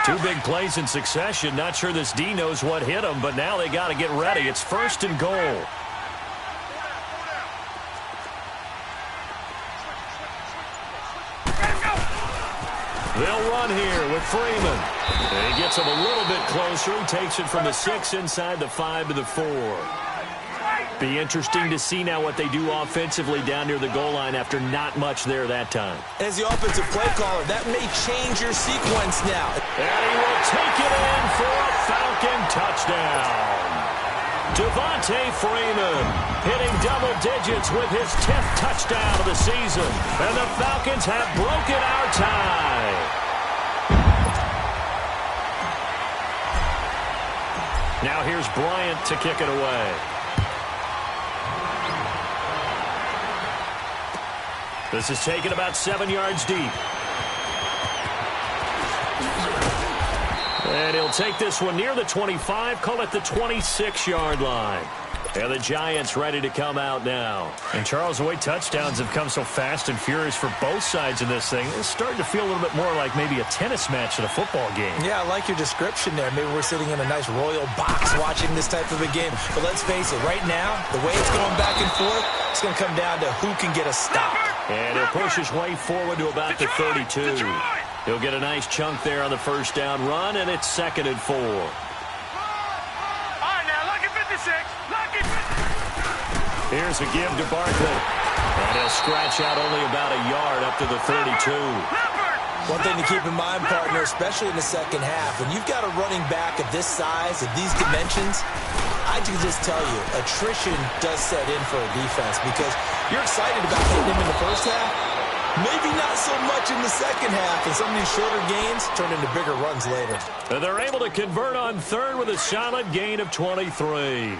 Two big plays in succession. Not sure this D knows what hit him, but now they got to get ready. It's 1st and goal. They'll run here with Freeman. And he gets him a little bit closer. He takes it from the 6 inside the 5 to the 4. Be interesting to see now what they do offensively down near the goal line after not much there that time. As the offensive play caller, that may change your sequence now. And he will take it in for a Falcon touchdown. Devontae Freeman hitting double digits with his 10th touchdown of the season. And the Falcons have broken our tie. Now here's Bryant to kick it away. This is taken about 7 yards deep. And he'll take this one near the 25, call it the 26-yard line. And the Giants ready to come out now. And Charles, the way touchdowns have come so fast and furious for both sides in this thing, it's starting to feel a little bit more like maybe a tennis match at a football game. Yeah, I like your description there. Maybe we're sitting in a nice royal box watching this type of a game. But let's face it, right now, the way it's going back and forth, it's going to come down to who can get a stop. And he'll push his way forward to about the 32. He'll get a nice chunk there on the first down run, and it's 2nd and 4. Here's a give to Barkley. And he'll scratch out only about a yard up to the 32. One thing to keep in mind, partner, especially in the second half, when you've got a running back of this size, of these dimensions, I can just tell you, attrition does set in for a defense because you're excited about hitting him in the first half. Maybe not so much in the second half, and some of these shorter gains turn into bigger runs later. And they're able to convert on 3rd with a solid gain of 23.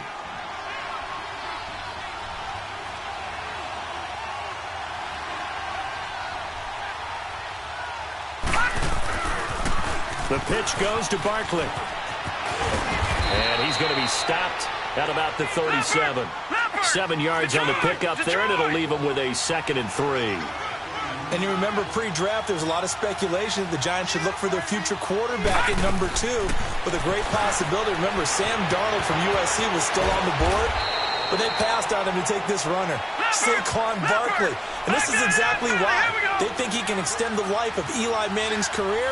The pitch goes to Barkley. And he's going to be stopped at about the 37. 7 yards on the pickup there, and it'll leave him with a 2nd and 3. And you remember pre-draft, there was a lot of speculation that the Giants should look for their future quarterback at number 2 with a great possibility. Remember, Sam Darnold from USC was still on the board, but they passed on him to take this runner, Saquon Barkley. And this is exactly why. They think he can extend the life of Eli Manning's career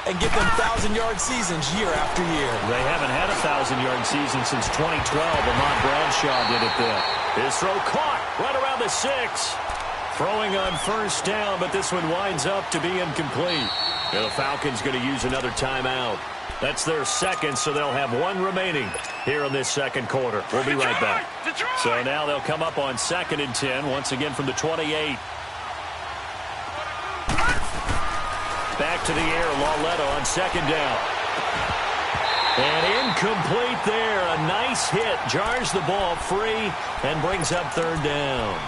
and give them 1,000-yard seasons year after year. They haven't had a 1,000-yard season since 2012. Ahmad Bradshaw did it then. His throw caught right around the 6. Throwing on first down, but this one winds up to be incomplete. And the Falcons going to use another timeout. That's their 2nd, so they'll have 1 remaining here in this 2nd quarter. We'll be right back. So now they'll come up on 2nd and 10, once again from the 28. Back to the air, Lauletta on 2nd down. And incomplete there. A nice hit. Jars the ball free and brings up 3rd down.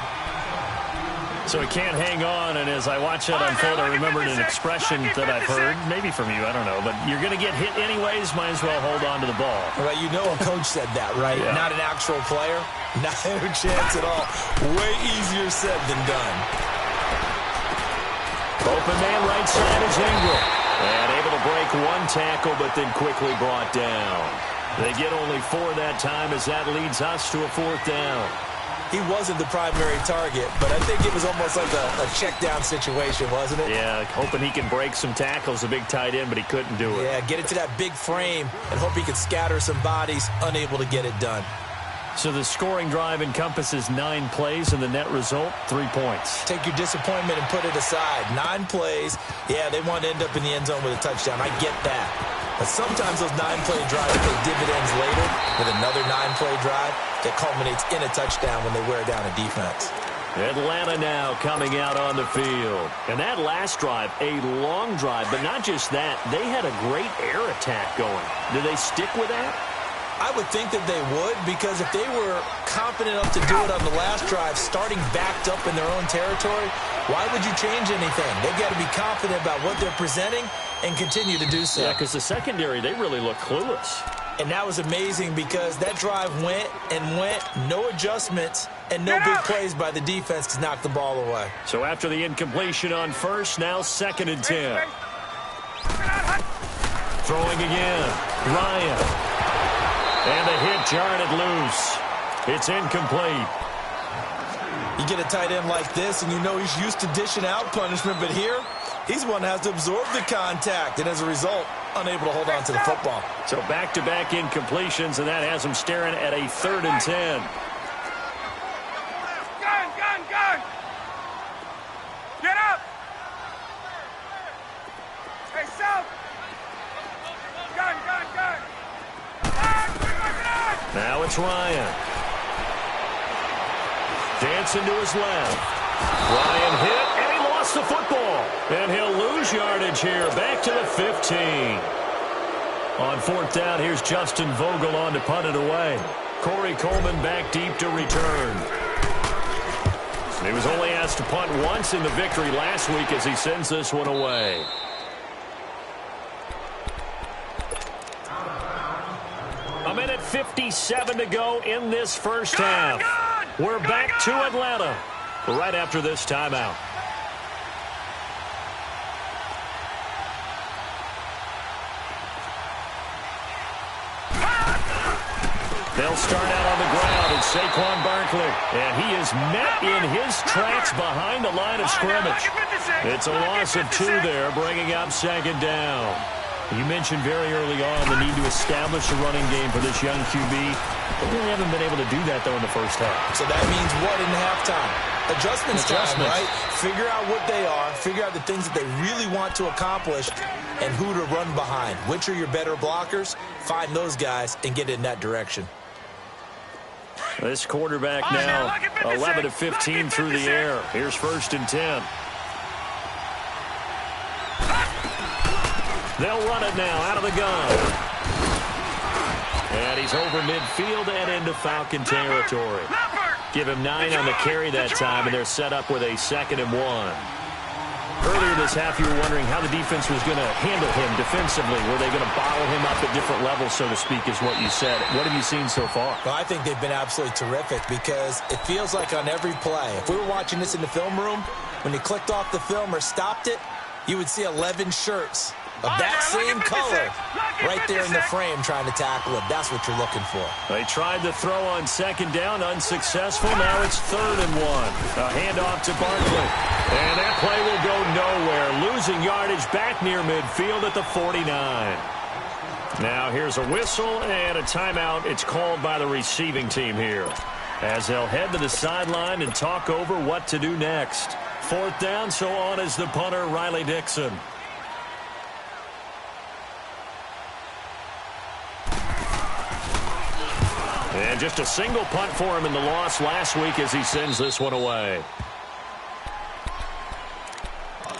So he can't hang on, and as I watch that unfold, I remembered an expression that I've heard, maybe from you, I don't know, but you're going to get hit anyways, might as well hold on to the ball. Right, you know a coach said that, right? Yeah. Not an actual player. Not a chance at all. Way easier said than done. Open man right side is Ingram. And able to break 1 tackle, but then quickly brought down. They get only 4 that time as that leads us to a 4th down. He wasn't the primary target, but I think it was almost like a check-down situation, wasn't it? Yeah, hoping he can break some tackles, a big tight end, but he couldn't do it. Yeah, get it to that big frame and hope he could scatter some bodies, unable to get it done. So the scoring drive encompasses 9 plays, and the net result, 3 points. Take your disappointment and put it aside. 9 plays. Yeah, they want to end up in the end zone with a touchdown. I get that. But sometimes those 9-play drives pay dividends later with another 9-play drive that culminates in a touchdown when they wear down a defense. Atlanta now coming out on the field. And that last drive, a long drive, but not just that. They had a great air attack going. Do they stick with that? I would think that they would, because if they were confident enough to do it on the last drive, starting backed up in their own territory, why would you change anything? They've got to be confident about what they're presenting and continue to do so. Yeah, because the secondary, they really look clueless. And that was amazing because that drive went and went, no adjustments, and no big plays by the defense to knock the ball away. So after the incompletion on first, now 2nd and 10. Throwing again. Ryan. And the hit jarred it loose. It's incomplete. You get a tight end like this, and you know he's used to dishing out punishment, but here, he's one that has to absorb the contact, and as a result, unable to hold on to the football. So back-to-back incompletions, and that has him staring at a 3rd and 10. Gun! Get up! Hey, South! Gun! Now it's Ryan. Dancing to his left. Ryan hit, and he lost the football. And he'll lose yardage here, back to the 15. On 4th down, here's Justin Vogel on to punt it away. Corey Coleman back deep to return. He was only asked to punt once in the victory last week as he sends this one away. A minute 57 to go in this first half. We're back to Atlanta right after this timeout. They'll start out on the ground, and Saquon Barkley. And he is met in his tracks behind the line of scrimmage. It's a loss of 2 there, bringing up 2nd down. You mentioned very early on the need to establish a running game for this young QB. They really haven't been able to do that, though, in the first half. So that means what in halftime? Adjustments time, right? Figure out what they are, figure out the things that they really want to accomplish, and who to run behind. Which are your better blockers? Find those guys and get in that direction. This quarterback now 11 of 15 through the air. Here's 1st and 10. They'll run it now out of the gun. And he's over midfield and into Falcon territory. Give him 9 on the carry that time, and they're set up with a 2nd and 1. Earlier this half, you were wondering how the defense was going to handle him defensively. Were they going to bottle him up at different levels, so to speak, is what you said. What have you seen so far? Well, I think they've been absolutely terrific because it feels like on every play, if we were watching this in the film room, when you clicked off the film or stopped it, you would see 11 shirts of that same color right there in the frame trying to tackle it. That's what you're looking for. They tried to throw on 2nd down, unsuccessful. Now it's 3rd and 1. A handoff to Barkley. And that play will go nowhere. Losing yardage back near midfield at the 49. Now here's a whistle and a timeout. It's called by the receiving team here, as they'll head to the sideline and talk over what to do next. 4th down, so on is the punter, Riley Dixon. And just a single punt for him in the loss last week as he sends this one away.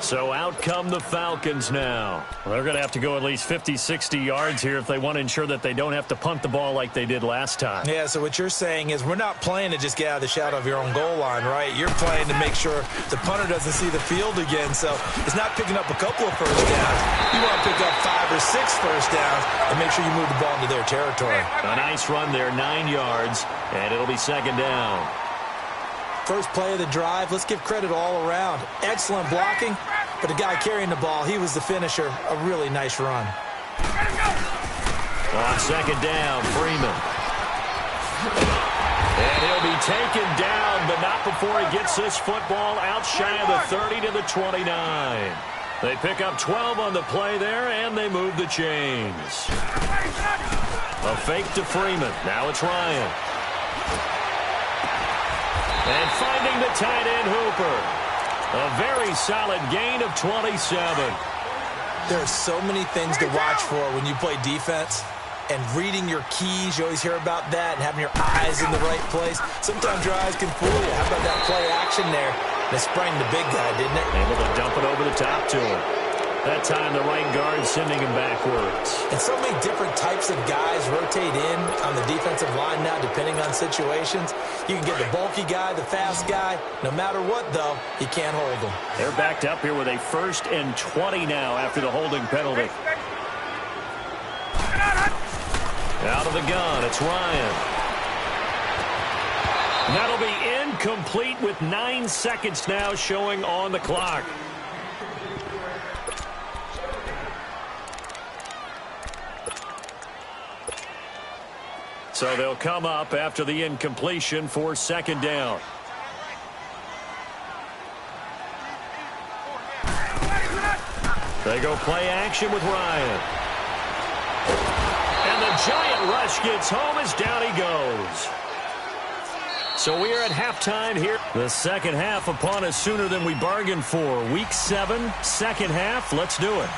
So out come the Falcons now. Well, they're going to have to go at least 50, 60 yards here if they want to ensure that they don't have to punt the ball like they did last time. Yeah, so what you're saying is we're not playing to just get out of the shadow of your own goal line, right? You're playing to make sure the punter doesn't see the field again. So it's not picking up a couple of first downs. You want to pick up 5 or 6 first downs and make sure you move the ball into their territory. A nice run there, 9 yards, and it'll be 2nd down. First play of the drive, let's give credit all around. Excellent blocking, but the guy carrying the ball, he was the finisher. A really nice run. On 2nd down, Freeman. And he'll be taken down, but not before he gets this football out shy of the 30 to the 29. They pick up 12 on the play there, and they move the chains. A fake to Freeman. Now it's Ryan. And finding the tight end, Hooper. A very solid gain of 27. There are so many things to watch for when you play defense. And reading your keys, you always hear about that, and having your eyes in the right place. Sometimes your eyes can fool you. How about that play action there? And it sprang the big guy, didn't it? Able to dump it over the top to him. That time the right guard sending him backwards. And so many different types of guys rotate in on the defensive line now, depending on situations. You can get the bulky guy, the fast guy. No matter what, though, you can't hold them. They're backed up here with a 1st and 20 now after the holding penalty. Out of the gun, it's Ryan. That'll be incomplete with 9 seconds now showing on the clock. So they'll come up after the incompletion for second down. They go play action with Ryan. And the giant rush gets home as down he goes. So we are at halftime here. The second half upon us sooner than we bargained for. Week 7, second half. Let's do it.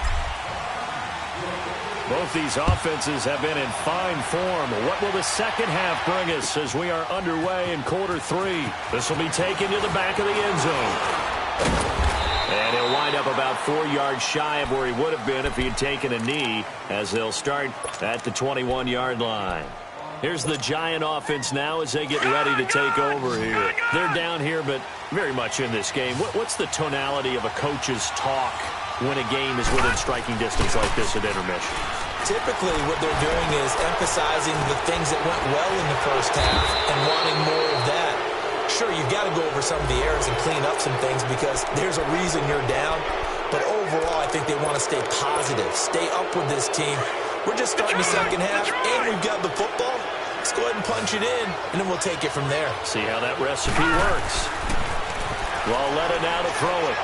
Both these offenses have been in fine form. What will the second half bring us as we are underway in quarter 3? This will be taken to the back of the end zone. And he'll wind up about 4 yards shy of where he would have been if he had taken a knee, as they'll start at the 21-yard line. Here's the Giant offense now as they get ready to take over here. They're down here, but very much in this game. What's the tonality of a coach's talk when a game is within striking distance like this at intermission? Typically, what they're doing is emphasizing the things that went well in the first half and wanting more of that. Sure, you've got to go over some of the errors and clean up some things because there's a reason you're down. But overall, I think they want to stay positive, stay up with this team. We're just starting the second half, and we've got the football. Let's go ahead and punch it in, and then we'll take it from there. See how that recipe works. Well, let it now to throw it.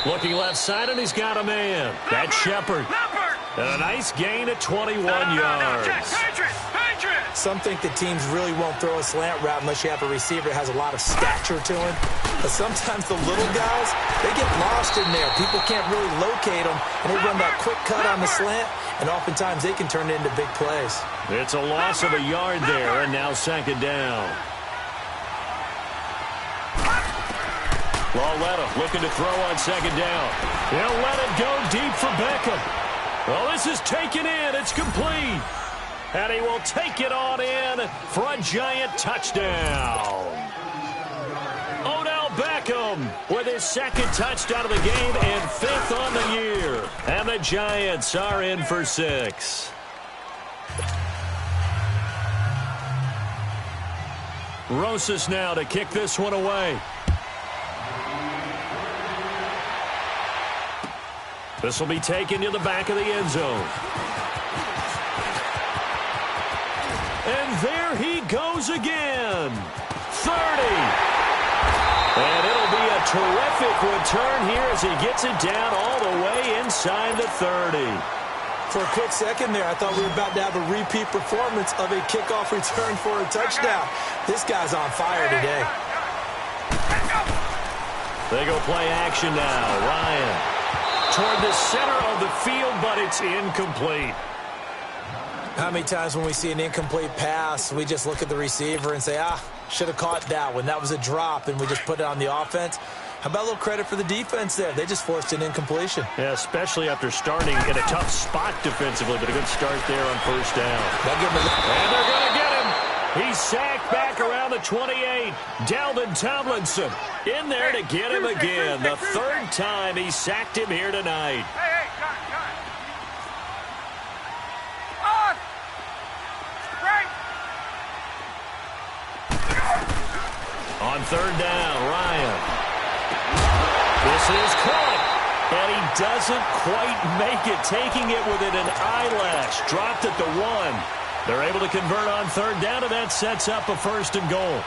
Looking left side, and he's got a man. That's Shepard. And a nice gain at 21 yards. Some think that teams really won't throw a slant route unless you have a receiver that has a lot of stature to him. But sometimes the little guys, they get lost in there. People can't really locate them, and they run that quick cut on the slant, and oftentimes they can turn it into big plays. It's a loss of a yard there, and now second down. Lawletta looking to throw on second down. He'll let it go deep for Beckham. Well, this is taken in. It's complete. And he will take it on in for a Giant touchdown. Odell Beckham with his second touchdown of the game and 5th on the year. And the Giants are in for 6. Rosas now to kick this one away. This will be taken to the back of the end zone. And there he goes again. 30. And it'll be a terrific return here as he gets it down all the way inside the 30. For a quick second there, I thought we were about to have a repeat performance of a kickoff return for a touchdown. This guy's on fire today. They go play action now. Ryan toward the center of the field, but it's incomplete. How many times when we see an incomplete pass, we just look at the receiver and say, should have caught that one. That was a drop, and we just put it on the offense. How about a little credit for the defense there? They just forced an incompletion. Yeah, especially after starting in a tough spot defensively, but a good start there on first down. And they're going to get him. He's sacked back around the 28. Dalvin Tomlinson in there to get him again. The 3rd time he sacked him here tonight. Hey, on! Right! On 3rd down, Ryan. This is caught. And he doesn't quite make it, taking it within an eyelash. Dropped at the 1. They're able to convert on 3rd down, and that sets up a 1st and goal.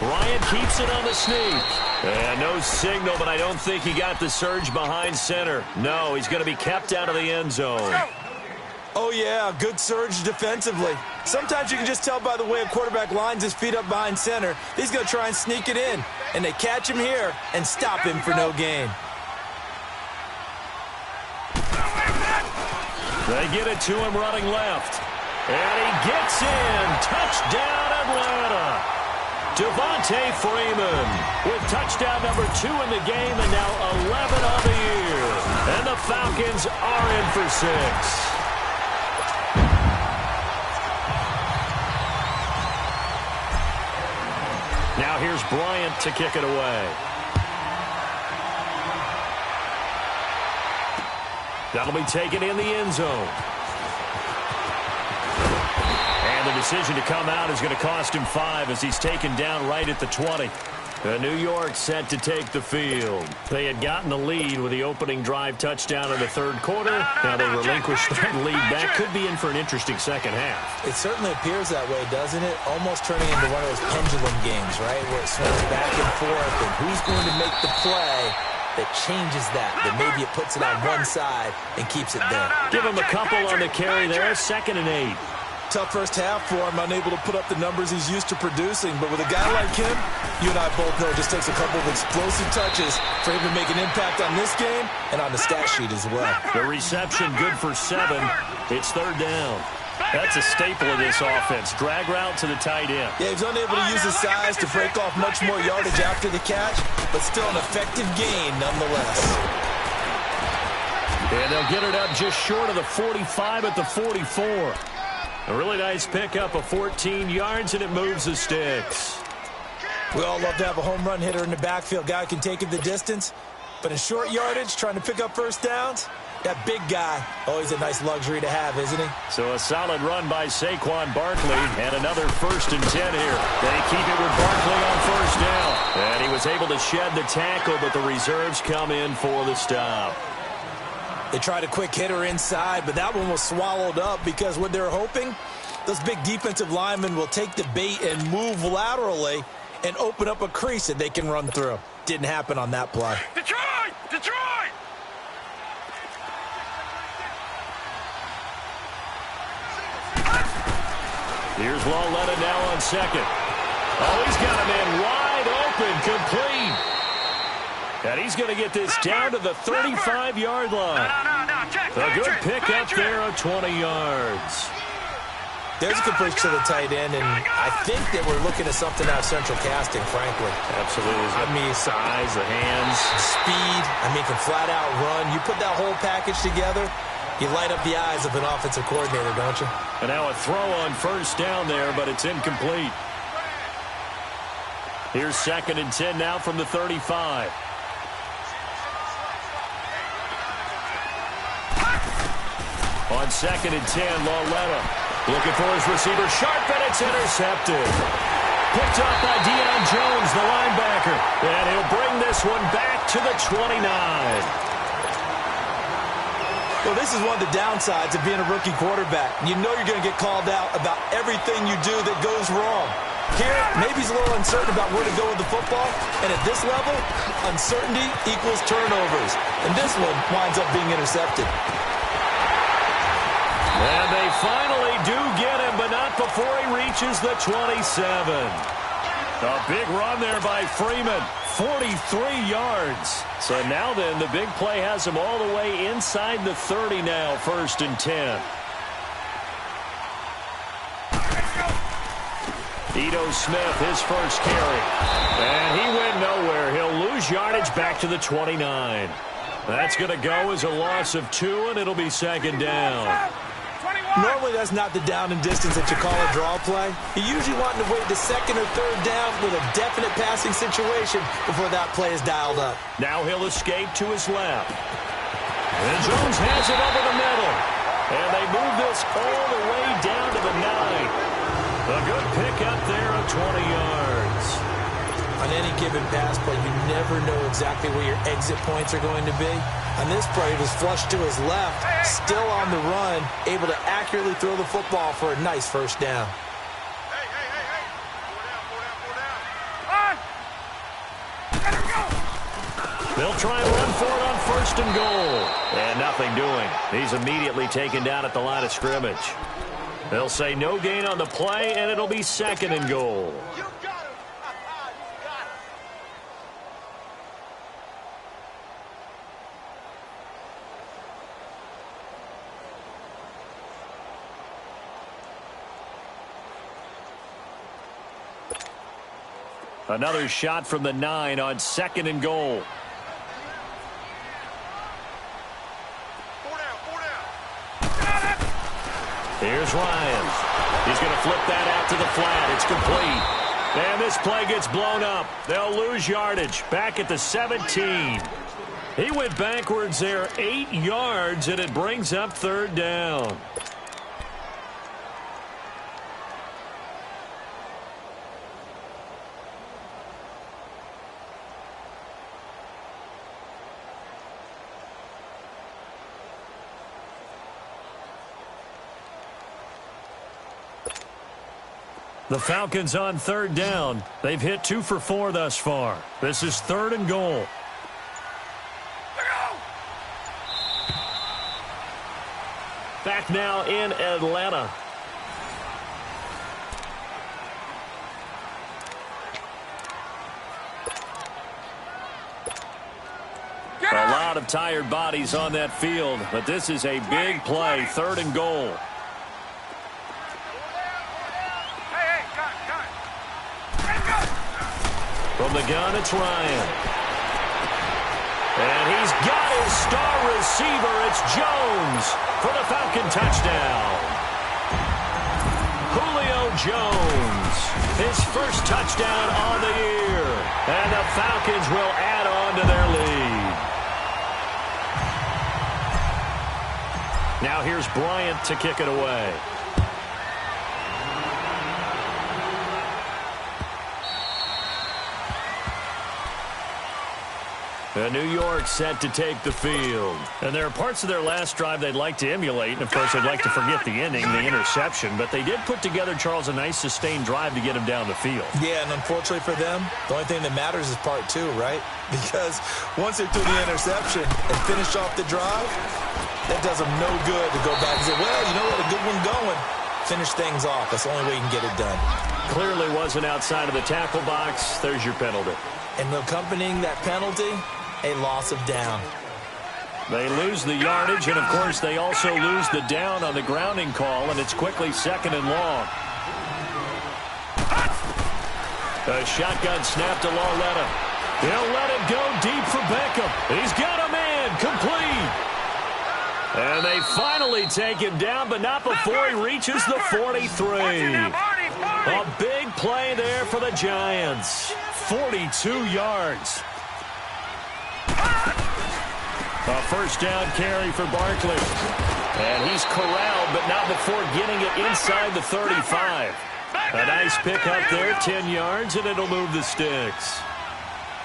Ryan keeps it on the sneak. And no signal, but I don't think he got the surge behind center. No, he's going to be kept out of the end zone. Oh, yeah, good surge defensively. Sometimes you can just tell by the way a quarterback lines his feet up behind center. He's going to try and sneak it in. And they catch him here and stop him for no gain. They get it to him running left. And he gets in. Touchdown, Atlanta. Devontae Freeman with touchdown number 2 in the game and now 11 on the year. And the Falcons are in for 6. Now here's Bryant to kick it away. That'll be taken in the end zone. And the decision to come out is going to cost him 5 as he's taken down right at the 20. New York set to take the field. They had gotten the lead with the opening drive touchdown in the third quarter. Now they relinquished that lead. That could be in for an interesting second half. It certainly appears that way, doesn't it? Almost turning into one of those pendulum games, right, where it swings back and forth, and who's going to make the play that changes that maybe it puts it on one side and keeps it there. Give him a couple on the carry there, 2nd and 8. Tough first half for him, unable to put up the numbers he's used to producing. But with a guy like him, you and I both know it just takes a couple of explosive touches for him to make an impact on this game and on the stat sheet as well. The reception good for 7. It's 3rd down. That's a staple of this offense. Drag route to the tight end. Yeah, he's unable to use his size to break off much more yardage after the catch, but still an effective gain nonetheless. And they'll get it up just short of the 45 at the 44. A really nice pickup of 14 yards, and it moves the sticks. We all love to have a home run hitter in the backfield. Guy can take it the distance. But in short yardage, trying to pick up first downs, that big guy, always a nice luxury to have, isn't he? So a solid run by Saquon Barkley, and another 1st and 10 here. They keep it with Barkley on 1st down. And he was able to shed the tackle, but the reserves come in for the stop. They tried a quick hitter inside, but that one was swallowed up because what they're hoping, those big defensive linemen will take the bait and move laterally and open up a crease that they can run through. Didn't happen on that play. Detroit! Detroit! Here's Lauletta now on 2nd. Oh, he's got a man wide open, complete. And he's going to get this down to the 35-yard line. A good pickup there of 20 yards. There's a good push to the tight end, and I think that we're looking at something out of central casting, frankly. Absolutely. I mean, size, the hands. Speed. I mean, can flat out run. You put that whole package together, you light up the eyes of an offensive coordinator, don't you? And now a throw on 1st down there, but it's incomplete. Here's 2nd and 10 now from the 35. On 2nd and 10, Lauletta looking for his receiver. Sharp, and it's intercepted. Picked up by Deion Jones, the linebacker. And he'll bring this one back to the 29. Well, this is one of the downsides of being a rookie quarterback. You know you're going to get called out about everything you do that goes wrong. Here, maybe he's a little uncertain about where to go with the football. And at this level, uncertainty equals turnovers. And this one winds up being intercepted. And they finally do get him, but not before he reaches the 27. A big run there by Freeman, 43 yards. So now then, the big play has him all the way inside the 30 now, 1st and 10. Ito Smith, his first carry. And he went nowhere. He'll lose yardage back to the 29. That's going to go as a loss of 2, and it'll be 2nd down. Normally, that's not the down and distance that you call a draw play. You usually want to wait the 2nd or 3rd down with a definite passing situation before that play is dialed up. Now he'll escape to his left. And Jones has it over the middle. And they move this all the way down to the 9. A good pickup there of 20 yards. On any given pass play, you never know exactly where your exit points are going to be. On this play, he was flushed to his left, still on the run, able to accurately throw the football for a nice 1st down. Hey. Four down. They'll try and run for it on 1st and goal. And nothing doing. He's immediately taken down at the line of scrimmage. They'll say no gain on the play, and it'll be 2nd and goal. Another shot from the 9 on 2nd and goal. Four down. Here's Ryan. He's going to flip that out to the flat. It's complete. And this play gets blown up. They'll lose yardage back at the 17. He went backwards there 8 yards, and it brings up 3rd down. The Falcons on third down. They've hit 2 for 4 thus far. This is 3rd and goal. Back now in Atlanta. A lot of tired bodies on that field, but this is a big play, 3rd and goal. From the gun, it's Ryan. And he's got his star receiver. It's Jones for the Falcon touchdown. Julio Jones, his first touchdown on the year. And the Falcons will add on to their lead. Now here's Bryant to kick it away. New York set to take the field. And there are parts of their last drive they'd like to emulate. And, of course, they'd like to forget the ending, the interception. But they did put together, Charles, a nice sustained drive to get him down the field. Yeah, and unfortunately for them, the only thing that matters is part 2, right? Because once they threw the interception and finish off the drive, that does them no good to go back and say, well, you know what, a good one going. Finish things off. That's the only way you can get it done. Clearly wasn't outside of the tackle box. There's your penalty. And accompanying that penalty, a loss of down. They lose the yardage, and, of course, they also lose the down on the grounding call, and it's quickly 2nd and long. A shotgun snap to Lauletta. He'll let it go deep for Beckham. He's got a man complete. And they finally take him down, but not before he reaches the 43. A big play there for the Giants. 42 yards. A first down carry for Barkley. And he's corralled, but not before getting it inside the 35. A nice pickup there, 10 yards, and it'll move the sticks.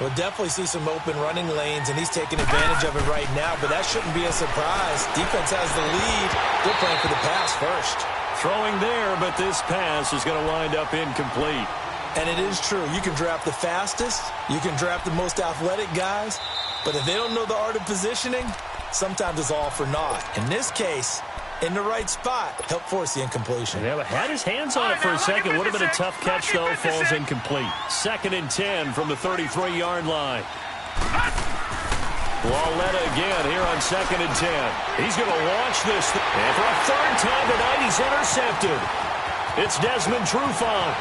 We'll definitely see some open running lanes, and he's taking advantage of it right now, but that shouldn't be a surprise. Defense has the lead. They're playing for the pass first. Throwing there, but this pass is going to wind up incomplete. And it is true. You can draft the fastest. You can draft the most athletic guys. But if they don't know the art of positioning, sometimes it's all for naught. In this case, in the right spot, help force the incompletion. Yeah, but had his hands on it for a second. Would have been a tough catch, though. Falls incomplete. 2nd and 10 from the 33-yard line. Lauletta again here on 2nd and 10. He's going to launch this. And for a 3rd time tonight, he's intercepted. It's Desmond Trufant.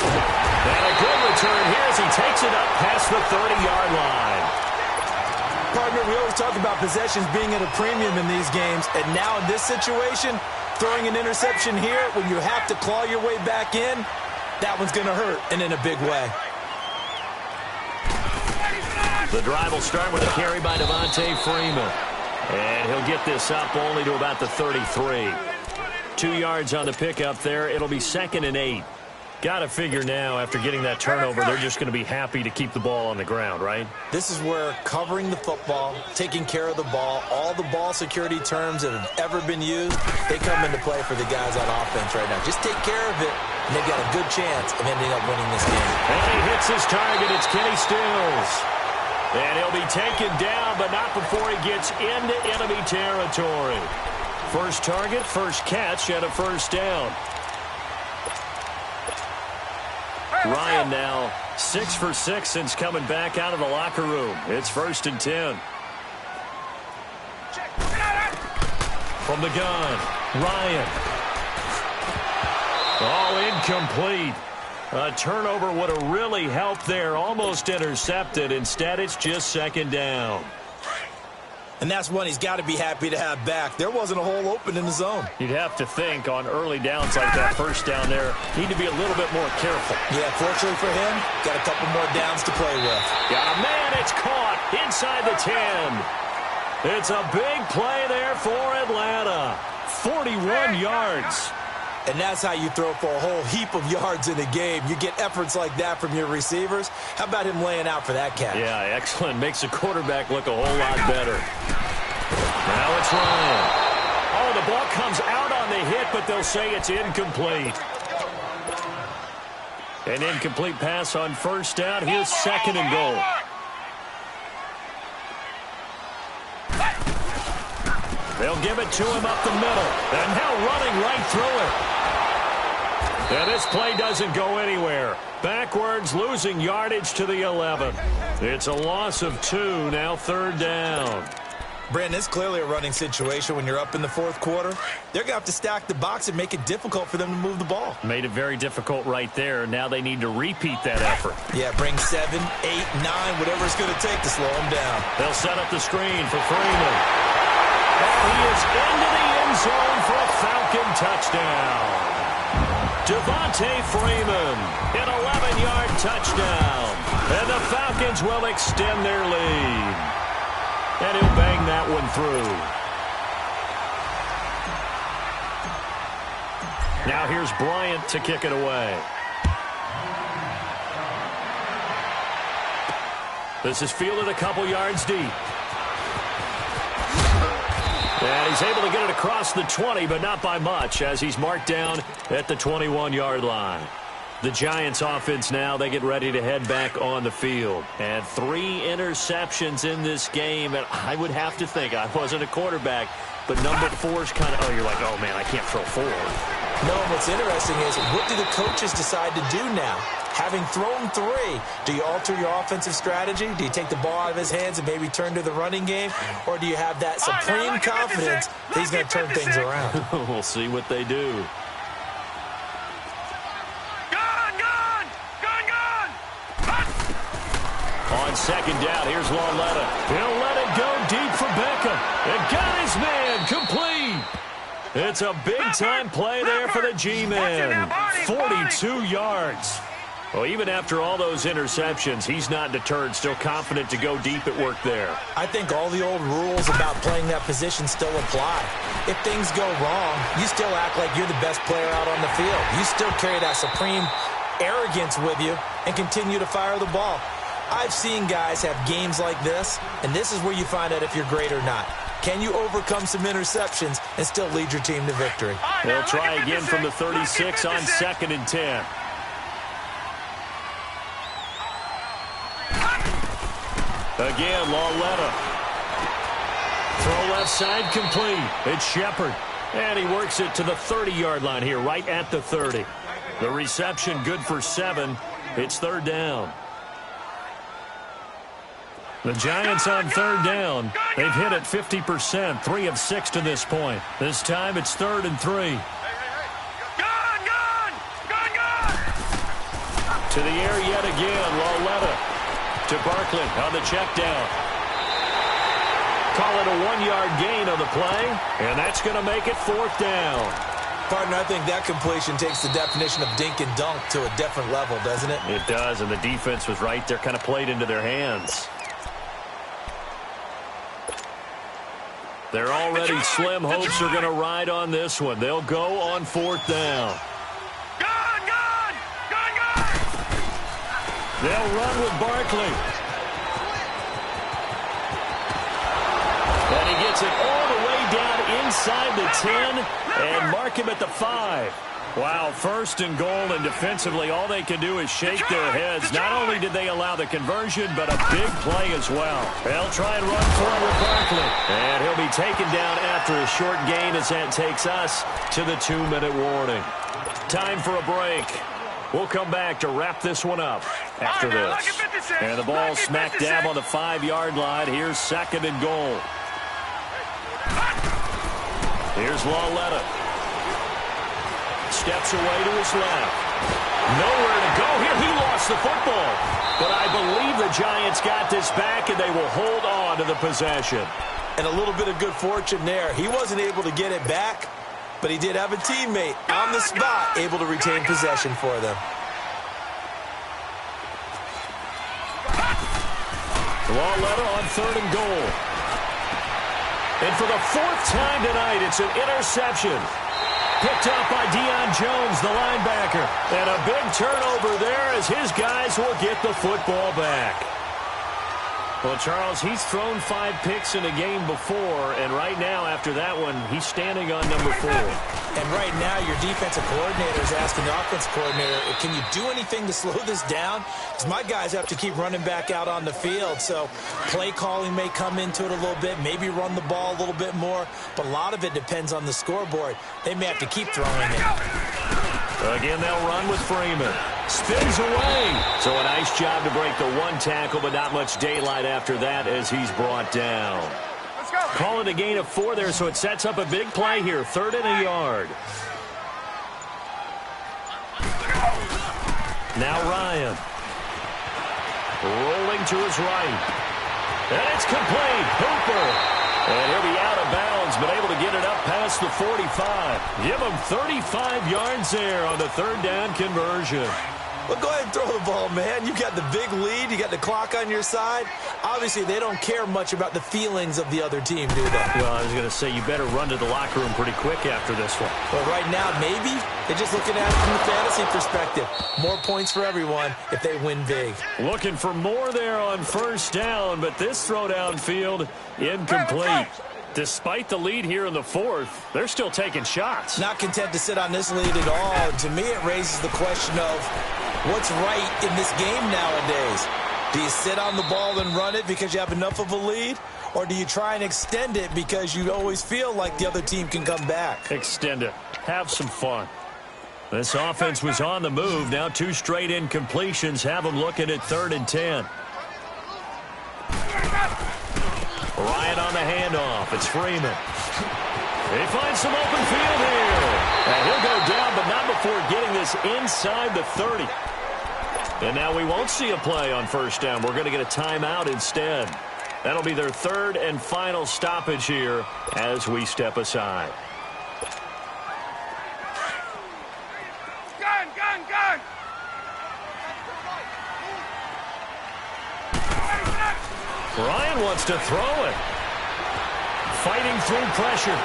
And a good return here as he takes it up past the 30-yard line. Partner, we always talk about possessions being at a premium in these games, and now in this situation, throwing an interception here when you have to claw your way back in, that one's going to hurt, and in a big way. The drive will start with a carry by Devontae Freeman. And he'll get this up only to about the 33. 2 yards on the pickup there. It'll be 2nd and 8. Got to figure now, after getting that turnover, they're just going to be happy to keep the ball on the ground, right? This is where covering the football, taking care of the ball, all the ball security terms that have ever been used, they come into play for the guys on offense right now. Just take care of it, and they've got a good chance of ending up winning this game. And he hits his target. It's Kenny Stills. And he'll be taken down, but not before he gets into enemy territory. First target, first catch, and a first down. Ryan now 6 for 6 since coming back out of the locker room. It's 1st and 10. From the gun, Ryan. All incomplete. A turnover would have really helped there. Almost intercepted. Instead, it's just 2nd down. And that's one he's got to be happy to have back. There wasn't a hole open in the zone. You'd have to think on early downs like that, first down there, need to be a little bit more careful. Yeah, fortunately for him, got a couple more downs to play with. Got a man, it's caught inside the 10. It's a big play there for Atlanta. 41 yards. And that's how you throw for a whole heap of yards in a game. You get efforts like that from your receivers. How about him laying out for that catch? Yeah, excellent. Makes the quarterback look a whole lot better. Now it's Ryan. Oh, the ball comes out on the hit, but they'll say it's incomplete. An incomplete pass on first down. Here's second and goal. They'll give it to him up the middle. And now running right through it. And this play doesn't go anywhere. Backwards, losing yardage to the 11. It's a loss of 2, now third down. Brandon, it's clearly a running situation when you're up in the fourth quarter. They're going to have to stack the box and make it difficult for them to move the ball. Made it very difficult right there. Now they need to repeat that effort. Yeah, bring 7, 8, 9, whatever it's going to take to slow them down. They'll set up the screen for Freeman. And he is into the end zone for a Falcon touchdown. Devontae Freeman, an 11-yard touchdown. And the Falcons will extend their lead. And he'll bang that one through. Now here's Bryant to kick it away. This is fielded a couple yards deep. And he's able to get it across the 20, but not by much, as he's marked down at the 21-yard line. The Giants offense now, they get ready to head back on the field. And 3 interceptions in this game. And I would have to think, I wasn't a quarterback, but number 4 is kind of, oh, you're like, oh, man, I can't throw 4. No, what's interesting is, what do the coaches decide to do now? Having thrown 3, do you alter your offensive strategy? Do you take the ball out of his hands and maybe turn to the running game? Or do you have that supreme confidence that he's going to turn things around? We'll see what they do. On second down, here's Lauletta. He'll let it go deep for Beckham. And got his man complete. It's a big-time play there for the G-men. 42 yards. Well, even after all those interceptions, he's not deterred, still confident to go deep at work there. I think all the old rules about playing that position still apply. If things go wrong, you still act like you're the best player out on the field. You still carry that supreme arrogance with you and continue to fire the ball. I've seen guys have games like this, and this is where you find out if you're great or not. Can you overcome some interceptions and still lead your team to victory? They'll try again from the 36 on second and 10. Again, Lauletta. Throw left side complete. It's Shepard. And he works it to the 30-yard line here, right at the 30. The reception good for 7. It's third down. The Giants on third down. They've hit it 50%, 3 of 6 to this point. This time it's 3rd and 3. To the air yet again, Lauletta. To Barkley on the check down. Call it a 1-yard gain on the play, and that's going to make it 4th down. Partner, I think that completion takes the definition of dink and dunk to a different level, doesn't it? It does, and the defense was right there, kind of played into their hands. They're already slim hopes are going to ride on this one. They'll go on 4th down. They'll run with Barkley. And he gets it all the way down inside the 10 and mark him at the 5. Wow, 1st and goal, and defensively all they can do is shake their heads. Not only did they allow the conversion, but a big play as well. They'll try and run for it with Barkley. And he'll be taken down after a short gain as that takes us to the 2-minute warning. Time for a break. We'll come back to wrap this one up after this. And the ball smack dab on the 5-yard line. Here's 2nd and goal. Here's Lauletta. Steps away to his left. Nowhere to go here. He lost the football. But I believe the Giants got this back, and they will hold on to the possession. And a little bit of good fortune there. He wasn't able to get it back, but he did have a teammate on the spot able to retain possession for them. Lauletta on 3rd and goal. And for the 4th time tonight, it's an interception. Picked up by Deion Jones, the linebacker. And a big turnover there as his guys will get the football back. Well, Charles, he's thrown 5 picks in a game before, and right now, after that one, he's standing on number 4. And right now, your defensive coordinator is asking the offensive coordinator, can you do anything to slow this down? Because my guys have to keep running back out on the field, so play calling may come into it a little bit, maybe run the ball a little bit more, but a lot of it depends on the scoreboard. They may have to keep throwing it. Again, they'll run with Freeman. Spins away. So a nice job to break the 1 tackle, but not much daylight after that as he's brought down. Let's go. Call it a gain of 4 there, so it sets up a big play here. 3rd and a yard. Now Ryan. Rolling to his right. And it's complete. Hooper. And he'll be out of bounds, but able to get it up past the 45. Give him 35 yards there on the 3rd down conversion. Well, go ahead and throw the ball, man. You got the big lead. You got the clock on your side. Obviously, they don't care much about the feelings of the other team, do they? Well, I was going to say, you better run to the locker room pretty quick after this one. Well, right now, maybe they're just looking at it from the fantasy perspective. More points for everyone if they win big. Looking for more there on 1st down, but this throw downfield incomplete. Despite the lead here in the 4th, they're still taking shots. Not content to sit on this lead at all. And to me, it raises the question of what's right in this game nowadays. Do you sit on the ball and run it because you have enough of a lead? Or do you try and extend it because you always feel like the other team can come back? Extend it. Have some fun. This offense was on the move. Now 2 straight incompletions have them looking at 3rd and 10. Ryan on the handoff. It's Freeman. He finds some open field here. And he'll go down, but not before getting this inside the 30. And now we won't see a play on 1st down. We're going to get a timeout instead. That'll be their 3rd and final stoppage here as we step aside. Gun, gun, gun. Ryan wants to throw it. Fighting through pressure.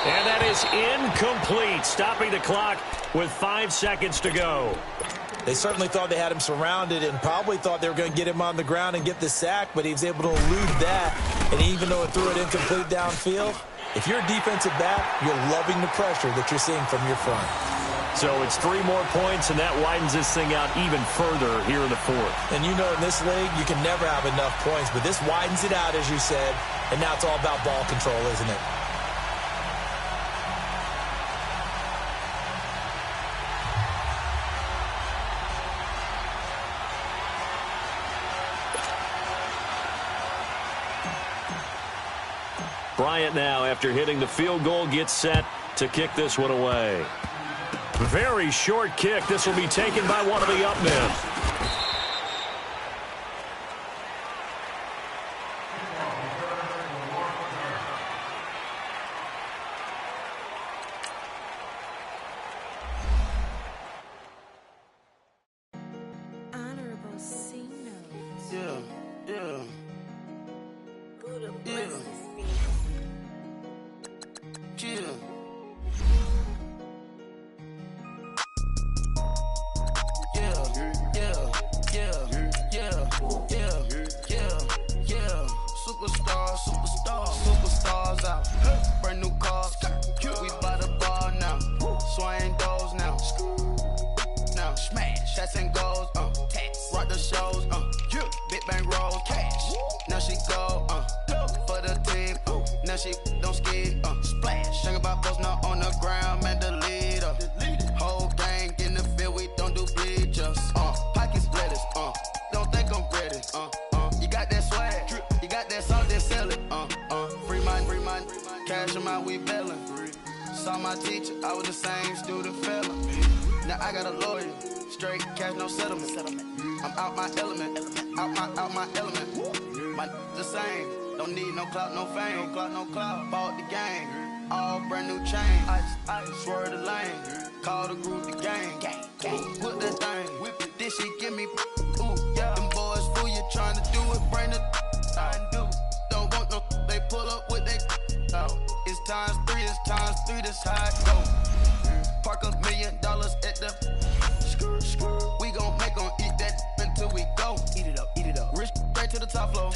And that is incomplete. Stopping the clock with 5 seconds to go. They certainly thought they had him surrounded and probably thought they were going to get him on the ground and get the sack, but he was able to elude that. And even though it threw it incomplete downfield, if you're a defensive back, you're loving the pressure that you're seeing from your front. So it's 3 more points, and that widens this thing out even further here in the 4th. And you know in this league, you can never have enough points, but this widens it out, as you said, and now it's all about ball control, isn't it? Bryant now, after hitting the field goal, gets set to kick this one away. Very short kick. This will be taken by one of the up men. Honorable C notes. Yeah. Superstars out. Brand new cars. We by the bar now. Swaying doors now. Now smash. Shots and goals. Rock the shows. Big bang rolls. Cash. Now she go. For the team. Now she don't ski. Splash. Think about post now on the ground. Man, the leader. Whole gang in the field. We don't do bleachers. Pockets lettuce. Don't think I'm ready. You got that swag. You got that salt, then sell it. Free mind. Cash them out, we bailin'. Saw my teacher, I was the same student fella. Now I got a lawyer. Straight cash, no settlement. I'm out my element. Out my element. My the same. Don't need no clout, no fame. No clout. Bought the game. All brand new chain. Ice. Swerve the lane. Call the group the gang. Whip that thing. This shit give me. Ooh, yeah. Them boys fool you trying to do it. Bring the don't want no. They pull up with they. It's times 3. This how it go. Park $1 million at the. We gon' make 'em eat that until we go. Eat it up. Rich straight to the top floor.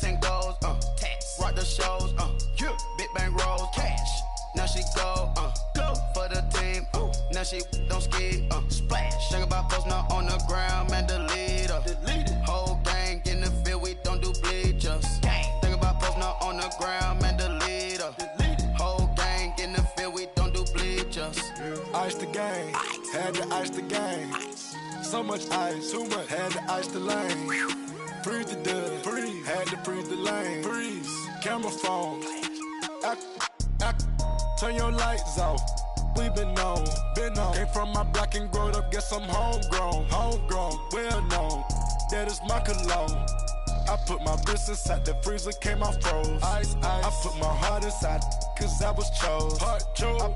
and goals, tax. Rock the shows, big bang rolls, cash. Now she go for the team, now she don't ski, splash. Think about posting her on the ground, man, delete her. Whole gang in the field, we don't do bleachers. Think about posting her on the ground, man, delete her. Whole gang in the field, we don't do bleachers. Ice the game, had to ice the game. So much ice, too much, had to ice the lane. Freeze the dub, freeze, had to freeze the lane. Freeze, camera phone. Turn your lights off. We been on. Came from my block and growed up, guess I'm homegrown, well known. That is my cologne. I put my wrist inside the freezer, came out froze. Ice. I put my heart inside, cause I was chose. I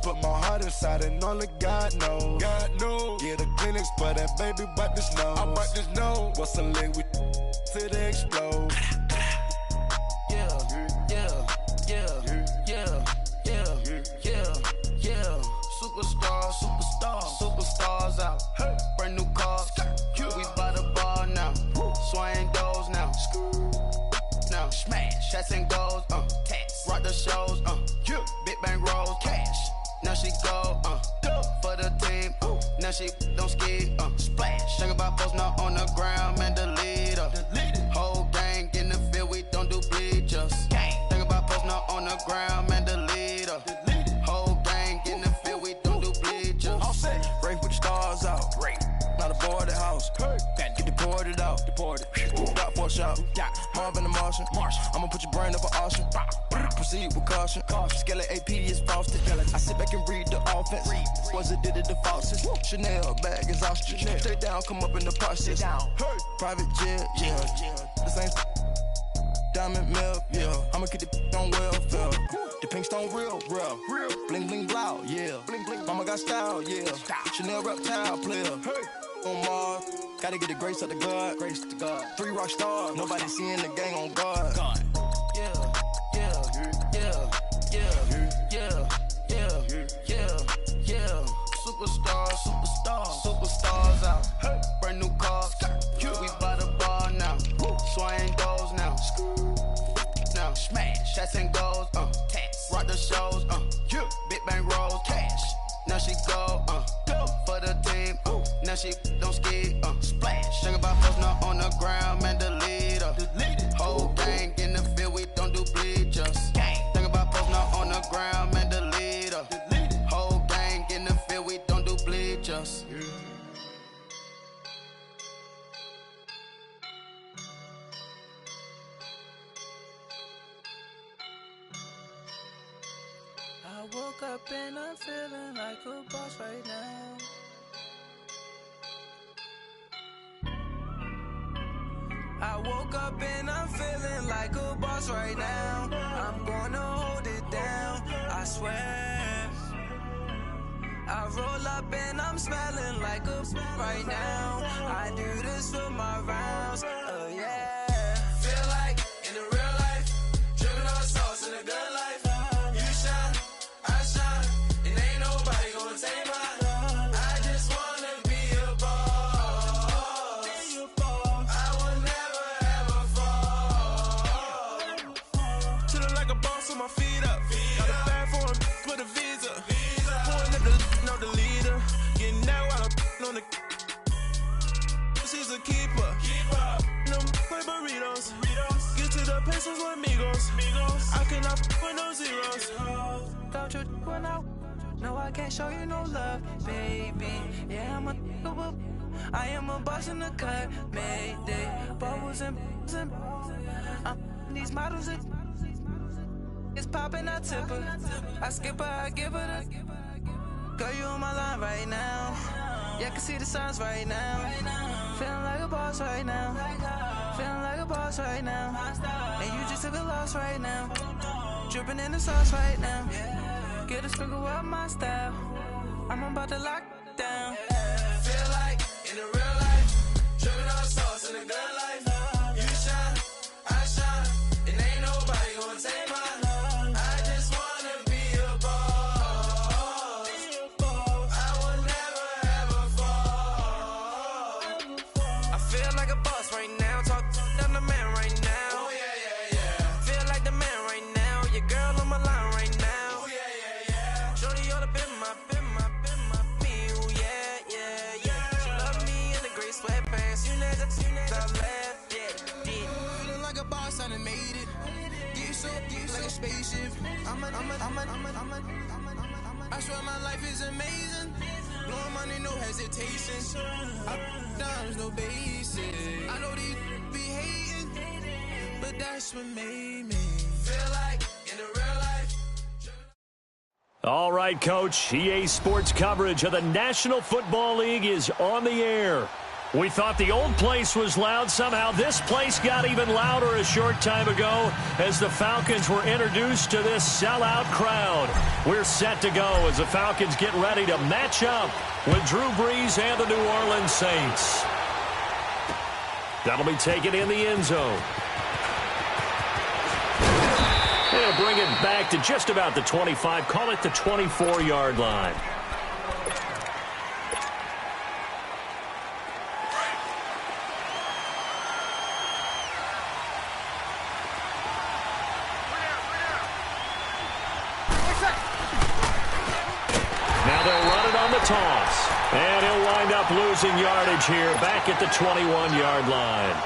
put my heart inside and only God knows. Yeah, the clinics, but that baby wipe this nose. I wipe this nose. What's a leg with till they explode? Superstars out. Brand new cars. We by the bar now. Swaying doors now. Smash. Shots and goals. Tax. Rock the shows. Big bang rolls. Cash. Now she go. For the team. Now she don't ski. Splash. Think about posting her on the ground, man, delete her. Whole gang in the field, we don't do bleachers. Think about posting her on the ground, man, delete her. Whole gang in the field, we don't do bleachers. All set. Race with the stars out. Not a boarded house. Get deported out. Got for a shot. Marvin the Martian. I'ma put your brain up for auction. Proceed with caution. Skeleton AP is frosted. I sit back and read the offense. Was it did it the faucets? Chanel bag is ostrich. Stay down, come up in the process. Private jet, the same diamond milk, I'ma keep the on welfare. The pink stone real. Bling bling blow, Bling bling. Mama got style, Chanel reptile player. On Mars, gotta get the grace of the God. 3 rock stars, nobody seeing the gang on guard. Superstars out. Brand new cars. We by the bar now. Swaying doors now. Smash. Shots and goals. Tax. Rock the shows. Big bang rolls. Cash. Now she go. For the team. Now she don't ski. Splash. Think about posting her on the ground, man, delete her. Whole gang in the field, we don't do bleachers. Think about posting her on the ground, man, delete her. Whole gang in the field, we don't do bleachers. I woke up and I'm feeling like a boss right now. I woke up and I'm feeling like a boss right now. I'm gonna hold it down, I swear. I roll up and I'm smelling like a right now. I do this for my rounds, yeah. Feel like in the real life, dripping on sauce in a good life. You shine, I shine, and ain't nobody gonna take mine. I just wanna be a boss. I will never ever fall. Chillin' like a boss with my feet up. Got a bag for him with a visa. Pulling up the leader. Getting out while I'm on the. She's a keeper. Them play burritos. Get to the pesos with amigos. I cannot with no zeros. Don't you run out? No, I can't show you no love, baby. Yeah, I am a boss in the cut. Mayday. Bubbles and these models it's popping, I tip her. I skip her, I give her the. Girl, you on my line right now. Yeah, I can see the signs right now. Feeling like a boss right now. Feeling like a boss right now. And you just took a loss right now. Dripping in the sauce right now. Get a sprinkle up my style. I'm about to lock down. Feel like in the real life, dripping on sauce in the good life. You shine, I shine, and ain't nobody gonna take mine. I just wanna be a boss. I will never ever fall. I feel like a boss right now. Talk to the man right now. Oh yeah. Feeling like a boss, I done made it. Get so like a spaceship. I swear my life is amazing. Blowing money, no hesitation. There's no basic. I know these be hating, but that's what made me feel like in the real life. All right, Coach. EA Sports coverage of the National Football League is on the air. We thought the old place was loud. Somehow this place got even louder a short time ago as the Falcons were introduced to this sellout crowd. We're set to go as the Falcons get ready to match up with Drew Brees and the New Orleans Saints. That'll be taken in the end zone. They'll bring it back to just about the 25, call it the 24-yard line. Now they'll run it on the toss. And he'll wind up losing yardage here back at the 21-yard line.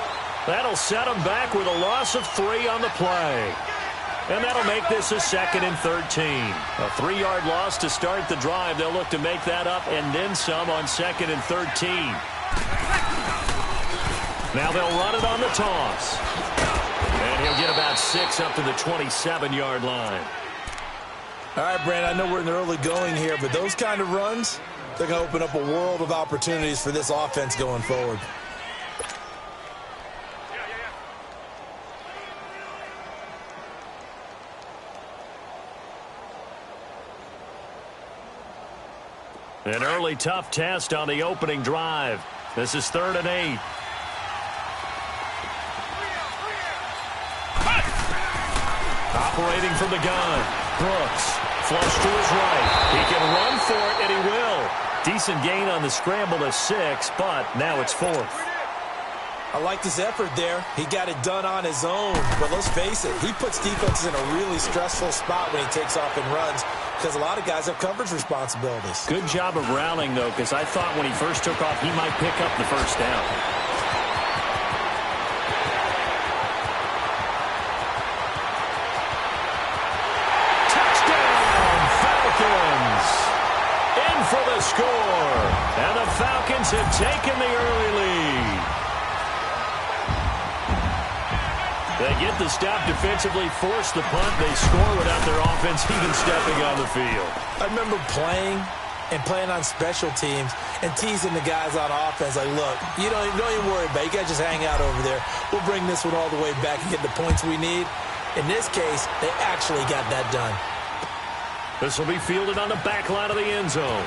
That'll set him back with a loss of 3 on the play. And that'll make this a 2nd and 13. A 3-yard loss to start the drive. They'll look to make that up and then some on 2nd and 13. Now they'll run it on the toss. And he'll get about 6 up to the 27-yard line. All right, Brandon, I know we're in the early going here, but those kind of runs, they're going to open up a world of opportunities for this offense going forward. An early tough test on the opening drive. This is 3rd and 8. Operating from the gun. Brooks. Flush to his right. He can run for it, and he will. Decent gain on the scramble to 6, but now it's 4th. I liked his effort there. He got it done on his own. But let's face it, he puts defenses in a really stressful spot when he takes off and runs because a lot of guys have coverage responsibilities. Good job of rallying, though, because I thought when he first took off, he might pick up the first down. For the score, and the Falcons have taken the early lead. They get the stop defensively, force the punt. They score without their offense even stepping on the field. I remember playing on special teams and teasing the guys on offense like, look, you don't even worry about it. You guys just hang out over there. We'll bring this one all the way back and get the points we need. In this case, they actually got that done. This will be fielded on the back line of the end zone.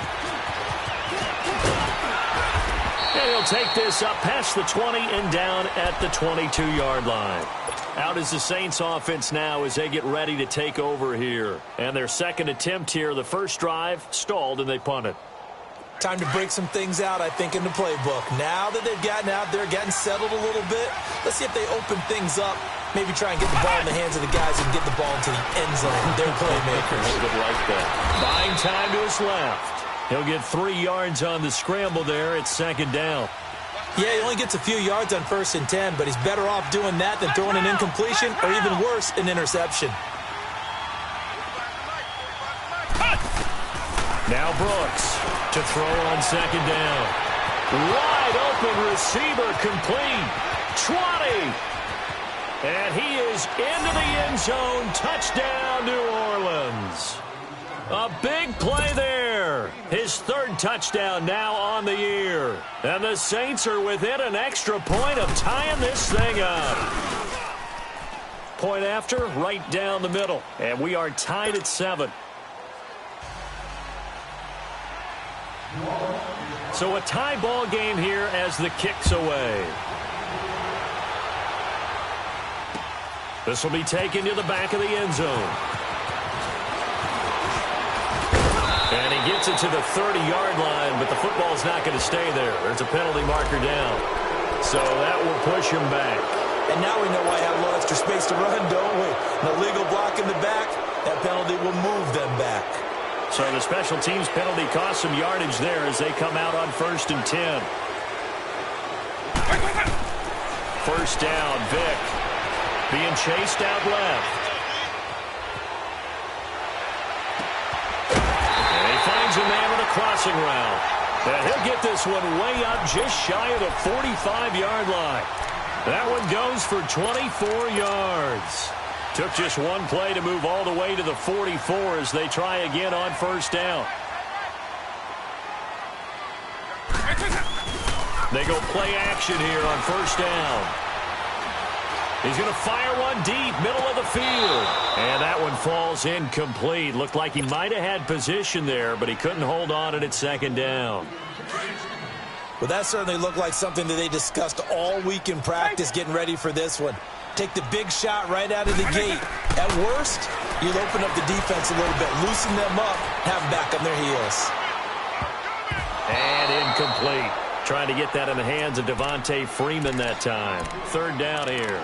And he'll take this up past the 20 and down at the 22-yard line. Out is the Saints offense now as they get ready to take over here. And their second attempt here, the first drive, stalled and they punted. Time to break some things out, I think, in the playbook. Now that they've gotten out there, getting settled a little bit, let's see if they open things up. Maybe try and get the ball in the hands of the guys and get the ball into the end zone. They're playmakers. Like that. Buying time to his left. He'll get 3 yards on the scramble there. It's 2nd down. Yeah, he only gets a few yards on 1st and 10, but he's better off doing that than throwing an incompletion or even worse, an interception. Now Brooks to throw on 2nd down. Wide open receiver complete. 20. And he is into the end zone. Touchdown, New Orleans. A big play there. His 3rd touchdown now on the year. And the Saints are within an extra point of tying this thing up. Point after, right down the middle. And we are tied at 7. So a tie ball game here as the kick's away. This will be taken to the back of the end zone. And he gets it to the 30-yard line, but the football's not going to stay there. There's a penalty marker down. So that will push him back. And now we know why I have a little extra space to run, don't we? An illegal block in the back, that penalty will move them back. So the special teams penalty cost some yardage there as they come out on 1st and 10. first down. Vick being chased out left. And he finds a man with a crossing route. And he'll get this one way up just shy of the 45-yard line. That one goes for 24 yards. Took just one play to move all the way to the 44 as they try again on first down. They go play action here on first down. He's going to fire one deep, middle of the field. And that one falls incomplete. Looked like he might have had position there, but he couldn't hold on at second down. Well, that certainly looked like something that they discussed all week in practice getting ready for this one. Take the big shot right out of the gate. At worst, you'll open up the defense a little bit, loosen them up, have them back on their heels. And incomplete. Trying to get that in the hands of Devontae Freeman that time. Third down here.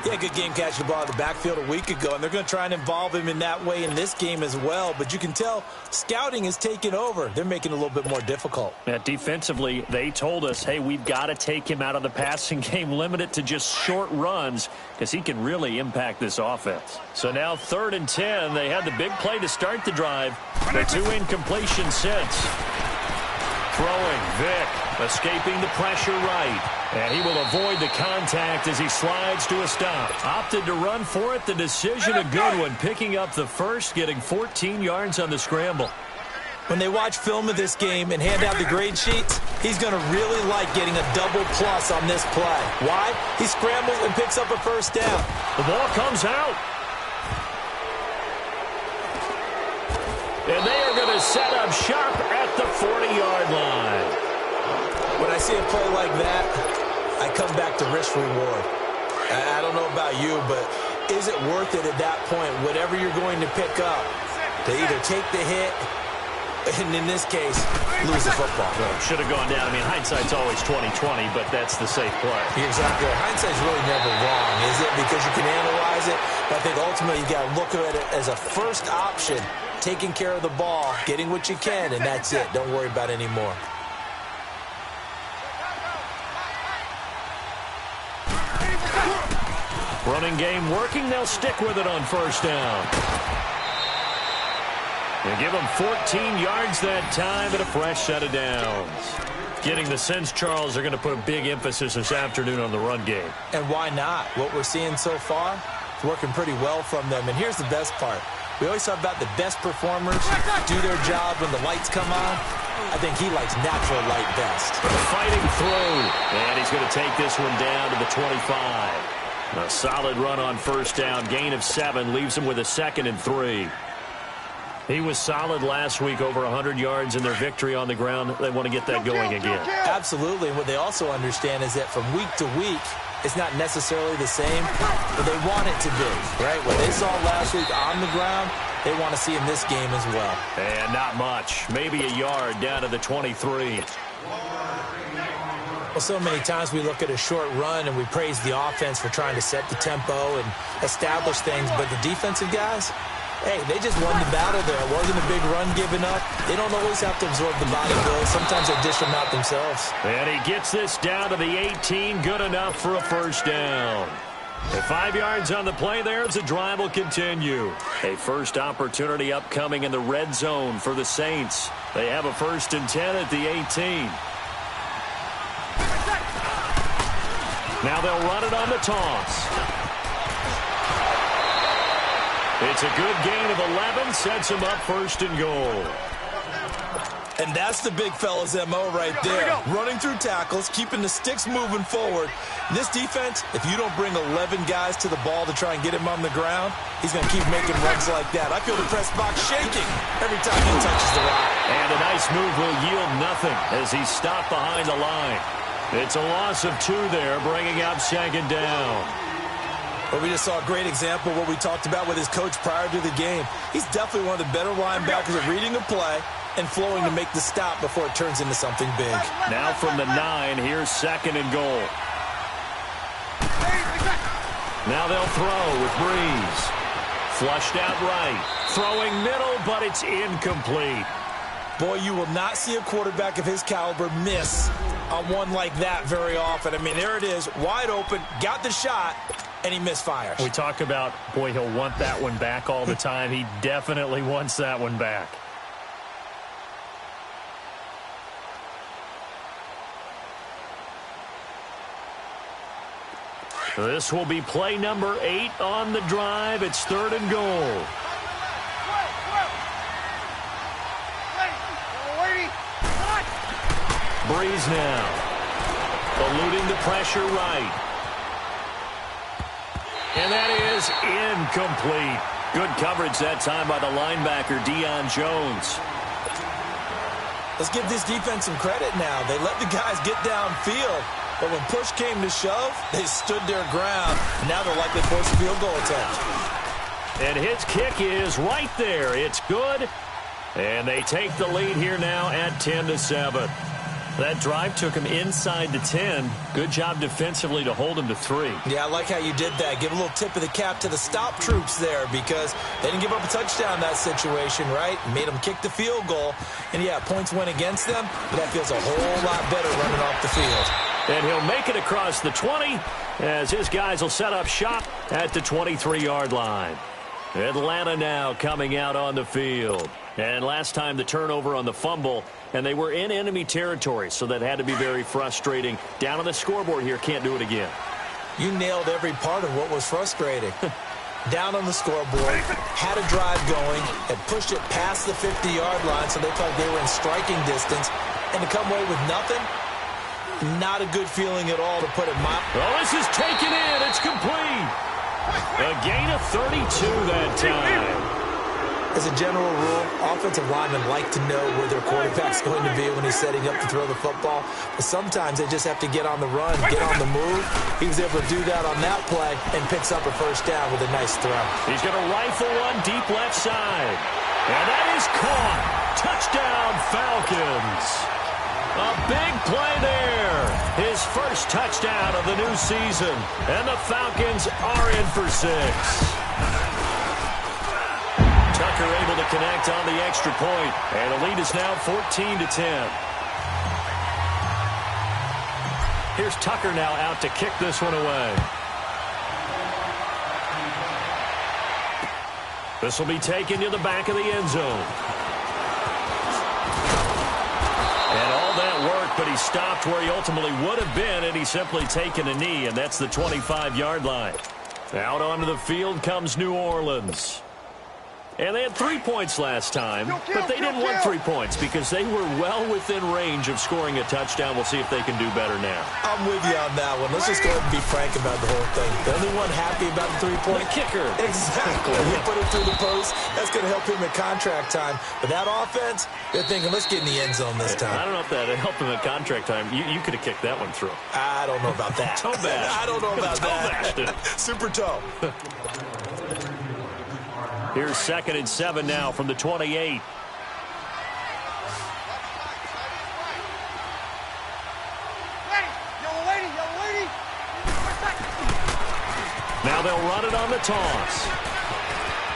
Yeah, good game catching the ball in the backfield a week ago, and they're going to try and involve him in that way in this game as well. But you can tell scouting is taking over. They're making it a little bit more difficult. Yeah, defensively, they told us, hey, we've got to take him out of the passing game, limit it to just short runs, because he can really impact this offense. So now 3rd and 10. They had the big play to start the drive. The 2 incompletions since. Throwing, Vick, escaping the pressure right. And he will avoid the contact as he slides to a stop. Opted to run for it. The decision a good one. Picking up the first, getting 14 yards on the scramble. When they watch film of this game and hand out the grade sheets, he's going to really like getting a double plus on this play. Why? He scrambles and picks up a first down. The ball comes out. And they are going to set up shop at the 40-yard line. When I see a play like that, I come back to risk reward. I don't know about you, but is it worth it at that point, whatever you're going to pick up, to either take the hit, and in this case, lose the football? Should have gone down. I mean, hindsight's always 20/20, but that's the safe play. Exactly. Hindsight's really never wrong, is it? Because you can analyze it, but I think ultimately you got to look at it as a first option, taking care of the ball, getting what you can, and that's it. Don't worry about it anymore. Running game working. They'll stick with it on first down. They give them 14 yards that time and a fresh set of downs. Getting the sense, Charles, they're going to put a big emphasis this afternoon on the run game. And why not? What we're seeing so far, it's working pretty well from them. And here's the best part. We always talk about the best performers do their job when the lights come on. I think he likes natural light best. Fighting through. And he's going to take this one down to the 25. A solid run on first down. Gain of 7 leaves him with a 2nd and 3. He was solid last week, over 100 yards in their victory on the ground. They want to get that going again. Absolutely. And what they also understand is that from week to week, it's not necessarily the same, but they want it to be, right? What they saw last week on the ground, they want to see in this game as well. And not much. Maybe a yard down to the 23. Well, so many times we look at a short run and we praise the offense for trying to set the tempo and establish things, but the defensive guys, hey, they just won the battle there. It wasn't a big run given up. They don't always have to absorb the body blows. Sometimes they dish them out themselves. And he gets this down to the 18. Good enough for a first down. And 5 yards on the play there as the drive will continue. A first opportunity upcoming in the red zone for the Saints. They have a 1st and 10 at the 18. Now they'll run it on the toss. It's a good gain of 11, sets him up 1st and goal. And that's the big fella's MO right there. Running through tackles, keeping the sticks moving forward. This defense, if you don't bring 11 guys to the ball to try and get him on the ground, he's going to keep making runs like that. I feel the press box shaking every time he touches the rock. And a nice move will yield nothing as he's stopped behind the line. It's a loss of 2 there, bringing up 2nd down. Well, we just saw a great example of what we talked about with his coach prior to the game. He's definitely one of the better linebackers at reading a play and flowing to make the stop before it turns into something big. Now from the 9, here's 2nd and goal. Now they'll throw with Breeze. Flushed out right. Throwing middle, but it's incomplete. Boy, you will not see a quarterback of his caliber miss on one like that very often. I mean, there it is, wide open, got the shot, and he misfires. We talk about, boy, he'll want that one back all the time. He definitely wants that one back. This will be play number 8 on the drive. It's 3rd and goal. Breeze now. Eluding the pressure right. And that is incomplete. Good coverage that time by the linebacker, Deion Jones. Let's give this defense some credit now. They let the guys get downfield, but when push came to shove, they stood their ground. Now they're likely to force a field goal attempt. And his kick is right there. It's good. And they take the lead here now at 10-7. That drive took him inside the 10. Good job defensively to hold him to 3. Yeah, I like how you did that. Give a little tip of the cap to the stop troops there because they didn't give up a touchdown in that situation, right? Made them kick the field goal. And, yeah, points went against them, but that feels a whole lot better running off the field. And he'll make it across the 20 as his guys will set up shop at the 23-yard line. Atlanta now coming out on the field. And last time the turnover on the fumble, and they were in enemy territory, so that had to be very frustrating. Down on the scoreboard here, can't do it again. You nailed every part of what was frustrating. Down on the scoreboard, had a drive going, had pushed it past the 50-yard line, so they thought they were in striking distance, and to come away with nothing, not a good feeling at all, to put it mildly. Oh, this is taken in. It's complete. A gain of 32 that time. As a general rule, offensive linemen like to know where their quarterback's going to be when he's setting up to throw the football. But sometimes they just have to get on the run, get on the move. He was able to do that on that play and picks up a first down with a nice throw. He's going to rifle one deep left side. And that is caught. Touchdown, Falcons. A big play there. His first touchdown of the new season. And the Falcons are in for 6. Tucker able to connect on the extra point, and the lead is now 14-10. Here's Tucker now out to kick this one away. This will be taken to the back of the end zone. And all that work, but he stopped where he ultimately would have been, and he's simply taken a knee, and that's the 25-yard line. Out onto the field comes New Orleans. And they had 3 points last time, but they didn't want 3 points because they were well within range of scoring a touchdown. We'll see if they can do better now. I'm with you on that one. Let's just go ahead and be frank about the whole thing. The only one happy about the 3-point? The kicker. Exactly. He put it through the post. That's going to help him at contract time. But that offense, they're thinking, let's get in the end zone this time. I don't know if that helped him at contract time. You could have kicked that one through. I don't know about that. Toe bash. I don't know about that. Super toe. Here's 2nd and 7 now from the 28. Now they'll run it on the toss.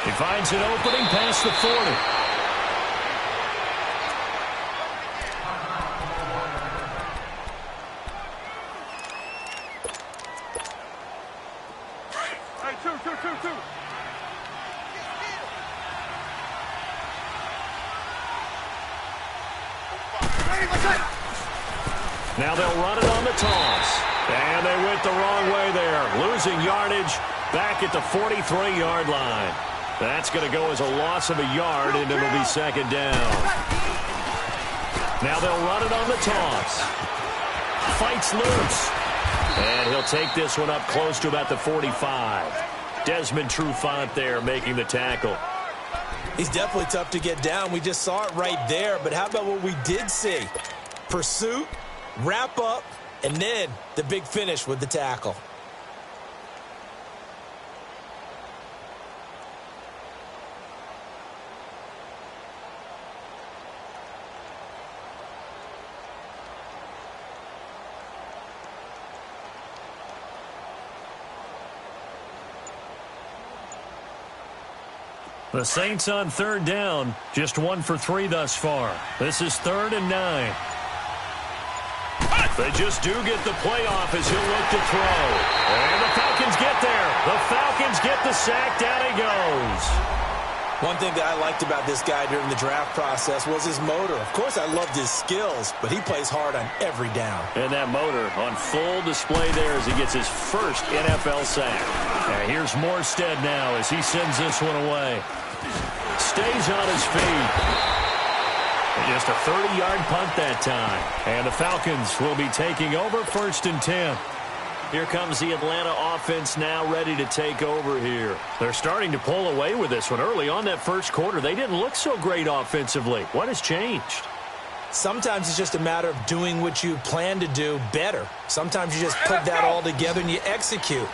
He finds an opening past the 40. Hey, two. Now they'll run it on the toss. And they went the wrong way there. Losing yardage back at the 43-yard line. That's going to go as a loss of a yard, and it'll be 2nd down. Now they'll run it on the toss. Fights loose. And he'll take this one up close to about the 45. Desmond Trufant there making the tackle. He's definitely tough to get down. We just saw it right there. But how about what we did see? Pursuit, wrap up, and then the big finish with the tackle. The Saints on third down, just 1 for 3 thus far. This is 3rd and 9. They just do get the play off as he'll look to throw. And the Falcons get there. The Falcons get the sack. Down he goes. One thing that I liked about this guy during the draft process was his motor. Of course, I loved his skills, but he plays hard on every down. And that motor on full display there as he gets his first NFL sack. And here's Morstead now as he sends this one away. Stays on his feet. Just a 30-yard punt that time. And the Falcons will be taking over 1st and 10. Here comes the Atlanta offense now ready to take over here. They're starting to pull away with this one. Early on that first quarter, they didn't look so great offensively. What has changed? Sometimes it's just a matter of doing what you plan to do better. Sometimes you just put that all together and you execute.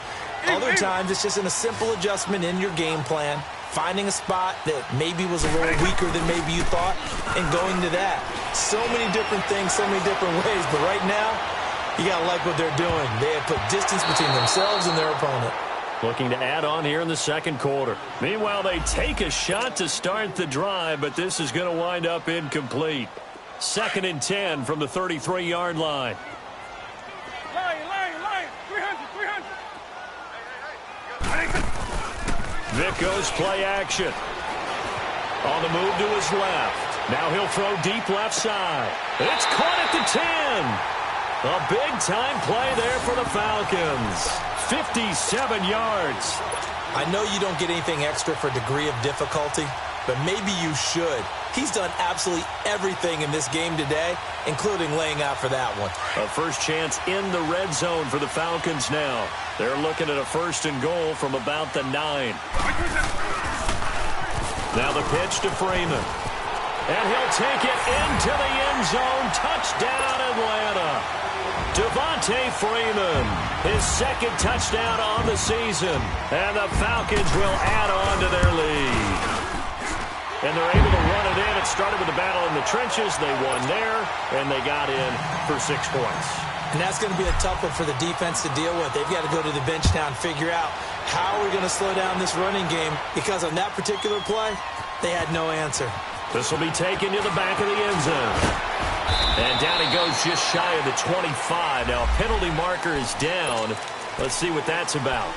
Other times it's just a simple adjustment in your game plan, finding a spot that maybe was a little weaker than maybe you thought, and going to that. So many different things, so many different ways, but right now, you got to like what they're doing. They have put distance between themselves and their opponent. Looking to add on here in the second quarter. Meanwhile, they take a shot to start the drive, but this is going to wind up incomplete. 2nd and 10 from the 33-yard line. Line, 300. Vic goes play action. On the move to his left. Now he'll throw deep left side. It's caught at the 10. A big-time play there for the Falcons. 57 yards. I know you don't get anything extra for degree of difficulty, but maybe you should. He's done absolutely everything in this game today, including laying out for that one. A first chance in the red zone for the Falcons now. They're looking at a 1st and goal from about the 9. Now the pitch to Freeman. And he'll take it into the end zone. Touchdown, Atlanta. Devontae Freeman, his 2nd touchdown on the season. And the Falcons will add on to their lead. And they're able to run it in. It started with a battle in the trenches. They won there, and they got in for 6 points. And that's going to be a tough one for the defense to deal with. They've got to go to the bench now and figure out how we're going to slow down this running game, because on that particular play, they had no answer. This will be taken to the back of the end zone. And down he goes just shy of the 25. Now a penalty marker is down. Let's see what that's about.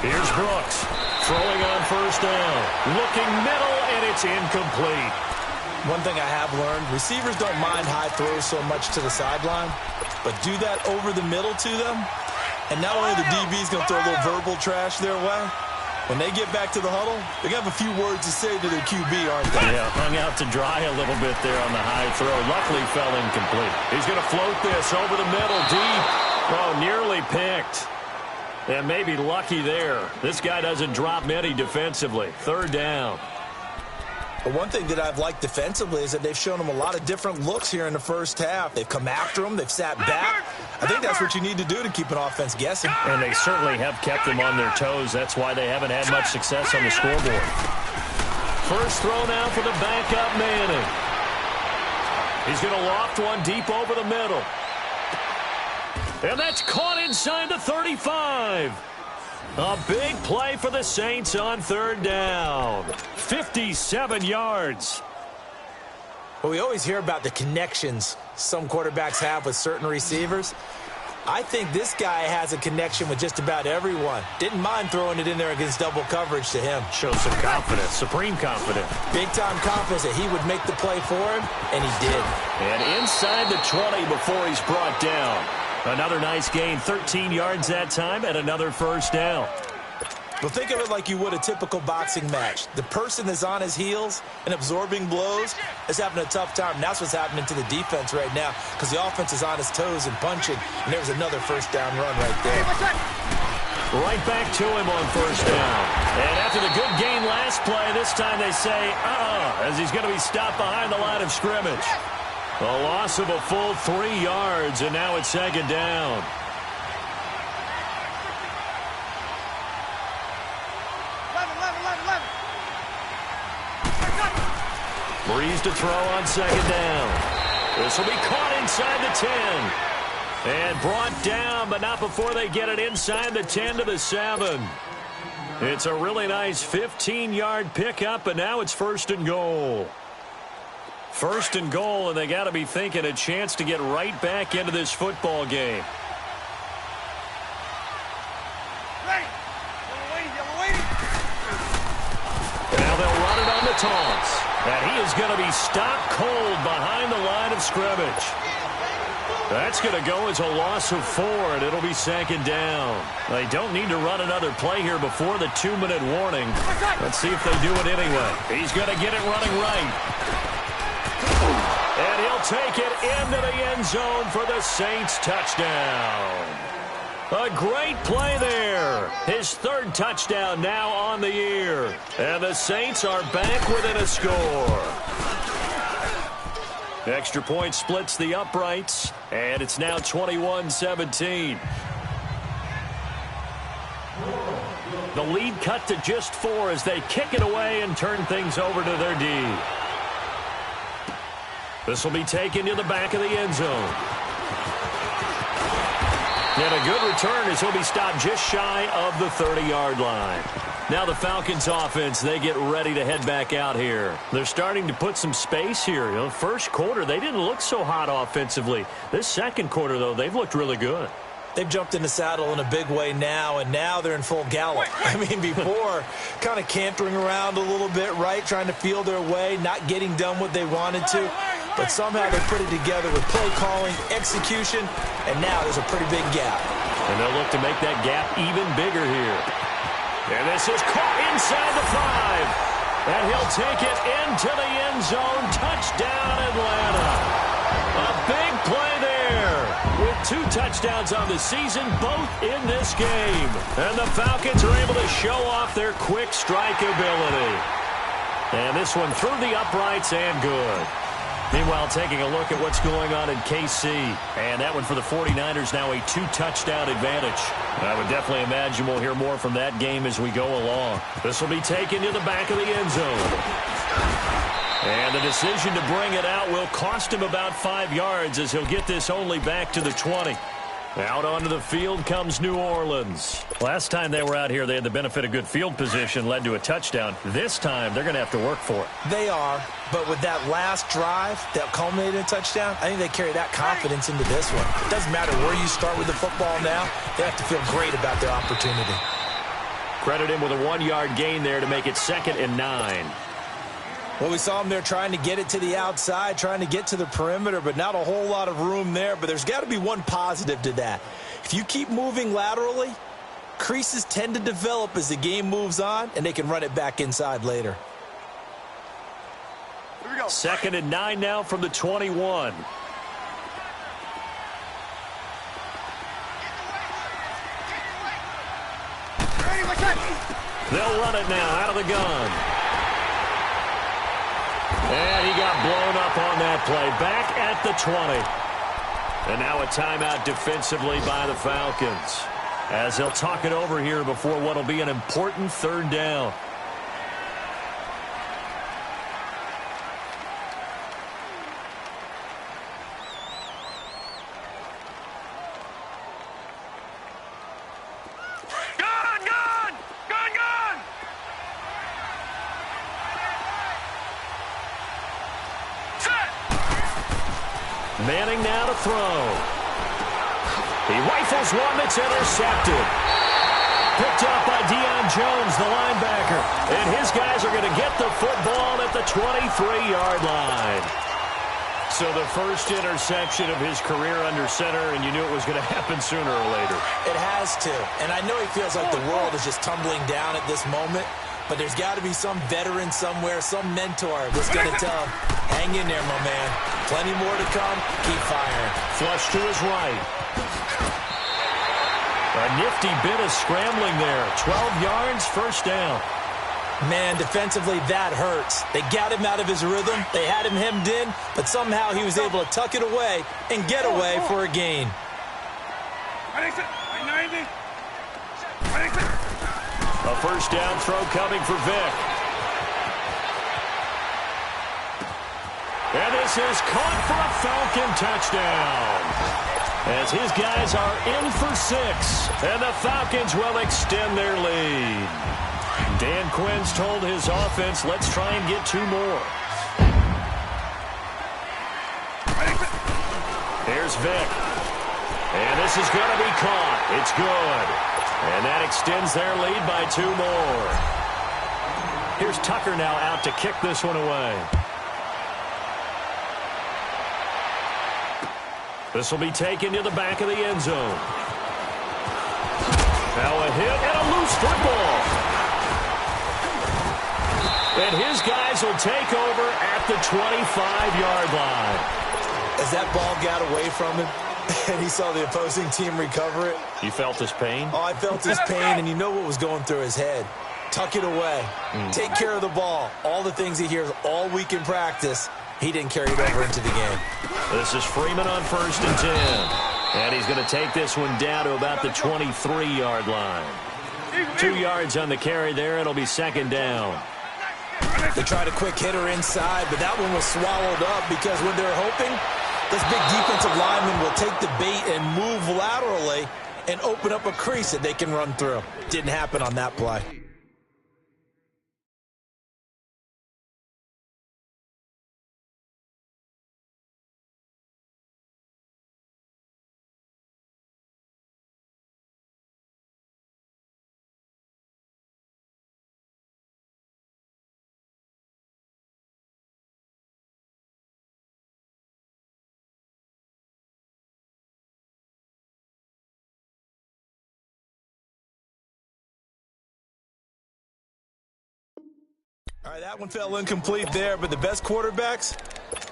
Here's Brooks, throwing on 1st down. Looking middle, and it's incomplete. One thing I have learned, receivers don't mind high throws so much to the sideline, but do that over the middle to them, and not only the DB's going to throw a little verbal trash their way, when they get back to the huddle, they're going to have a few words to say to their QB, aren't they? Yeah, hung out to dry a little bit there on the high throw. Luckily fell incomplete. He's going to float this over the middle, deep. Oh, nearly picked. And maybe lucky there. This guy doesn't drop many defensively. 3rd down. But one thing that I've liked defensively is that they've shown them a lot of different looks here in the first half. They've come after them. They've sat back. I think that's what you need to do to keep an offense guessing. And they certainly have kept them on their toes. That's why they haven't had much success on the scoreboard. First throw now for the backup Manning. He's going to loft one deep over the middle. And that's caught inside the 35. A big play for the Saints on 3rd down. 57 yards. Well, we always hear about the connections some quarterbacks have with certain receivers. I think this guy has a connection with just about everyone. Didn't mind throwing it in there against double coverage to him. Shows some confidence, supreme confidence. Big-time confidence that he would make the play for him, and he did. And inside the 20 before he's brought down. Another nice gain, 13 yards that time, and another 1st down. Well, think of it like you would a typical boxing match. The person that's on his heels and absorbing blows is having a tough time. And that's what's happening to the defense right now, because the offense is on his toes and punching, and there's another 1st down run right there. Right back to him on 1st down. And after the good gain last play, this time they say, as he's going to be stopped behind the line of scrimmage. A loss of a full 3 yards, and now it's second down. Breeze to throw on second down. This will be caught inside the 10. And brought down, but not before they get it inside the 10 to the 7. It's a really nice 15-yard pickup, and now it's first and goal. First and goal, and they got to be thinking a chance to get right back into this football game. Now they'll run it on the toss. And he is going to be stopped cold behind the line of scrimmage. That's going to go as a loss of 4, and it'll be second down. They don't need to run another play here before the 2-minute warning. Let's see if they do it anyway. He's going to get it running right. And he'll take it into the end zone for the Saints touchdown. A great play there. His 3rd touchdown now on the year. And the Saints are back within a score. Extra point splits the uprights, and it's now 21-17. The lead cut to just 4 as they kick it away and turn things over to their D. This will be taken to the back of the end zone. And a good return as he'll be stopped just shy of the 30-yard line. Now the Falcons offense, they get ready to head back out here. They're starting to put some space here. You know, first quarter, they didn't look so hot offensively. This second quarter, though, they've looked really good. They've jumped in the saddle in a big way now, and now they're in full gallop. I mean, before, kind of cantering around a little bit, right, trying to feel their way, not getting done what they wanted to. But somehow they put it together with play calling, execution, and now there's a pretty big gap. And they'll look to make that gap even bigger here. And this is caught inside the 5. And he'll take it into the end zone. Touchdown, Atlanta. A big play there. With 2 touchdowns on the season, both in this game. And the Falcons are able to show off their quick strike ability. And this one through the uprights and good. Meanwhile, taking a look at what's going on in KC. And that one for the 49ers now a 2-touchdown advantage. I would definitely imagine we'll hear more from that game as we go along. This will be taken to the back of the end zone. And the decision to bring it out will cost him about 5 yards as he'll get this only back to the 20. Out onto the field comes New Orleans. Last time they were out here, they had the benefit of good field position, led to a touchdown. This time, they're going to have to work for it. They are, but with that last drive that culminated in a touchdown, I think they carry that confidence into this one. It doesn't matter where you start with the football now. They have to feel great about their opportunity. Credit him with a 1-yard gain there to make it 2nd and 9. Well, we saw him there trying to get it to the outside, trying to get to the perimeter, but not a whole lot of room there. But there's got to be one positive to that. If you keep moving laterally, creases tend to develop as the game moves on, and they can run it back inside later. Here we go. 2nd and 9 now from the 21. They'll run it now out of the gun. And he got blown up on that play. Back at the 20. And now a timeout defensively by the Falcons. As they'll talk it over here before what will be an important 3rd down. Manning now to throw. He rifles one that's intercepted. Picked up by Deion Jones, the linebacker. And his guys are going to get the football at the 23-yard line. So the first interception of his career under center, and you knew it was going to happen sooner or later. It has to. And I know he feels like the world is just tumbling down at this moment. But there's got to be some veteran somewhere, some mentor that's going to tell him, hang in there, my man. Plenty more to come. Keep firing. Flush to his right. A nifty bit of scrambling there. 12 yards, first down. Man, defensively, that hurts. They got him out of his rhythm. They had him hemmed in, but somehow he was able to tuck it away and get away for a gain. A first down throw coming for Vic. And this is caught for a Falcon touchdown. As his guys are in for 6. And the Falcons will extend their lead. Dan Quinn's told his offense, let's try and get 2 more. Here's Vic. And this is going to be caught. It's good. And that extends their lead by 2 more. Here's Tucker now out to kick this one away. This will be taken to the back of the end zone. Now a hit and a loose football. And his guys will take over at the 25-yard line. As that ball got away from him and he saw the opposing team recover it. You felt his pain? Oh, I felt his pain, and you know what was going through his head. Tuck it away. Take care of the ball. All the things he hears all week in practice, he didn't carry it over into the game. This is Freeman on 1st and 10. And he's going to take this one down to about the 23-yard line. 2 yards on the carry there. It'll be 2nd down. They tried a quick hitter inside, but that one was swallowed up because when they're hoping, this big defensive lineman will take the bait and move laterally and open up a crease that they can run through. Didn't happen on that play. All right, that one fell incomplete there, but the best quarterbacks,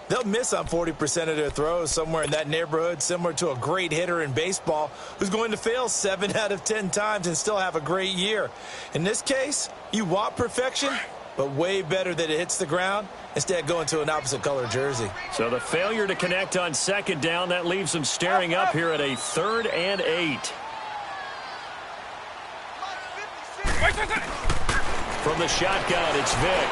they'll miss on 40% of their throws, somewhere in that neighborhood, similar to a great hitter in baseball who's going to fail 7 out of 10 times and still have a great year. In this case, you want perfection, but way better that it hits the ground instead of going to an opposite color jersey. So the failure to connect on 2nd down, that leaves them staring up here at a 3rd and 8. From the shotgun, it's Vic.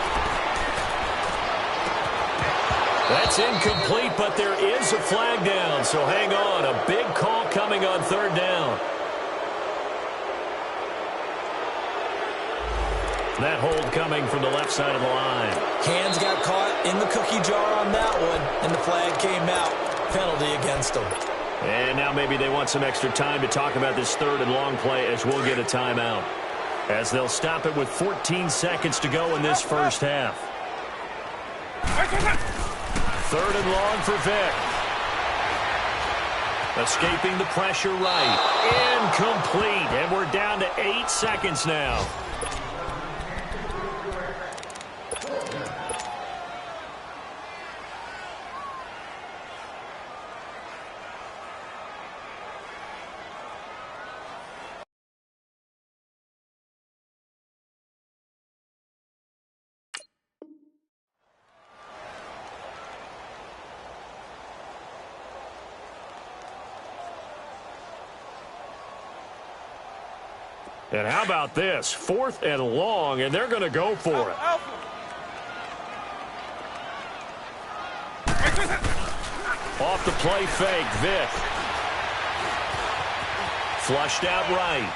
That's incomplete, but there is a flag down, so hang on. A big call coming on 3rd down. That hold coming from the left side of the line. Hands got caught in the cookie jar on that one, and the flag came out. Penalty against them. And now maybe they want some extra time to talk about this 3rd and long play as we'll get a timeout. As they'll stop it with 14 seconds to go in this first half. 3rd and long for Vic. Escaping the pressure right. Incomplete. And we're down to 8 seconds now. And how about this? 4th and long, and they're going to go for it. Off the play fake, Vic. Flushed out right.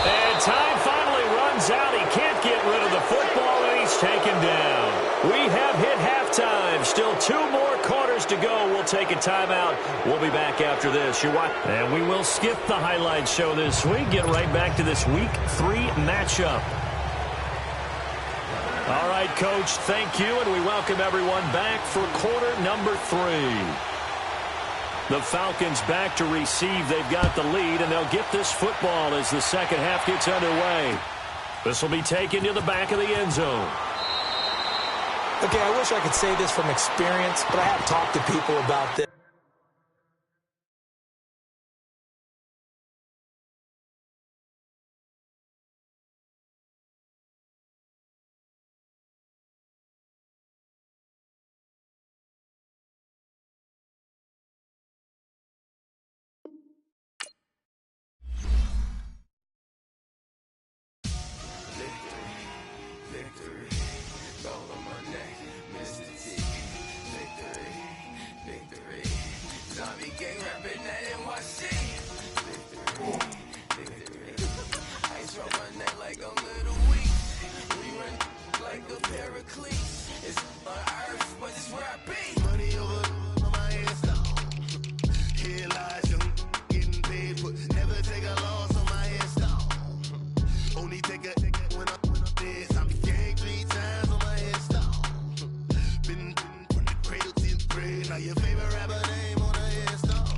And time finally runs out. He can't get rid of the football, and he's taken down. We have hit halftime. Still 2 more quarters to go. We'll take a timeout. We'll be back after this. And we will skip the highlight show this week. Get right back to this Week 3 matchup. All right, Coach, thank you, and we welcome everyone back for quarter number 3. The Falcons back to receive. They've got the lead, and they'll get this football as the second half gets underway. This will be taken to the back of the end zone. Okay, I wish I could say this from experience, but I have talked to people about this. Zombie gang rapping that NYC. Ice round my neck like a little weak. We run like a paraclete. It's on earth, but it's where I be. Money over on my headstone. Here lies young, getting paid, but never take a loss on my headstone. Only take a when I'm dead. I be gang 3 times on my headstone. Been from the cradle to the grave. Now your favorite rapper name on a headstone.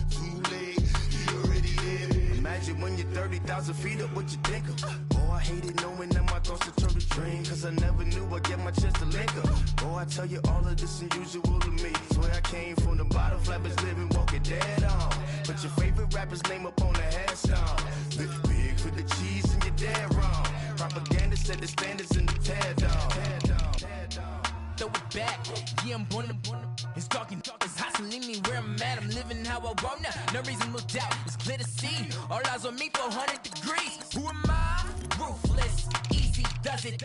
Too late, he already dead. Imagine when you're 30,000 feet up, what you think of? Oh, I hated knowing that my thoughts would turn to dream. Cause I never knew I'd get my chance to link up. Oh, I tell you all of this unusual to me. Swear I came from the bottom, flappers living, walking dead on. Put your favorite rapper's name up on the headstone. Live big for the cheese and you're dead wrong. Propaganda set the standards in the tear down. Throw it back, yeah, I'm born to. It's talking, it's hustling me where I'm at. I'm living how I want now. No reason to doubt, it's clear to see. All eyes on me for 100 degrees. Who am I? Ruthless, easy does it.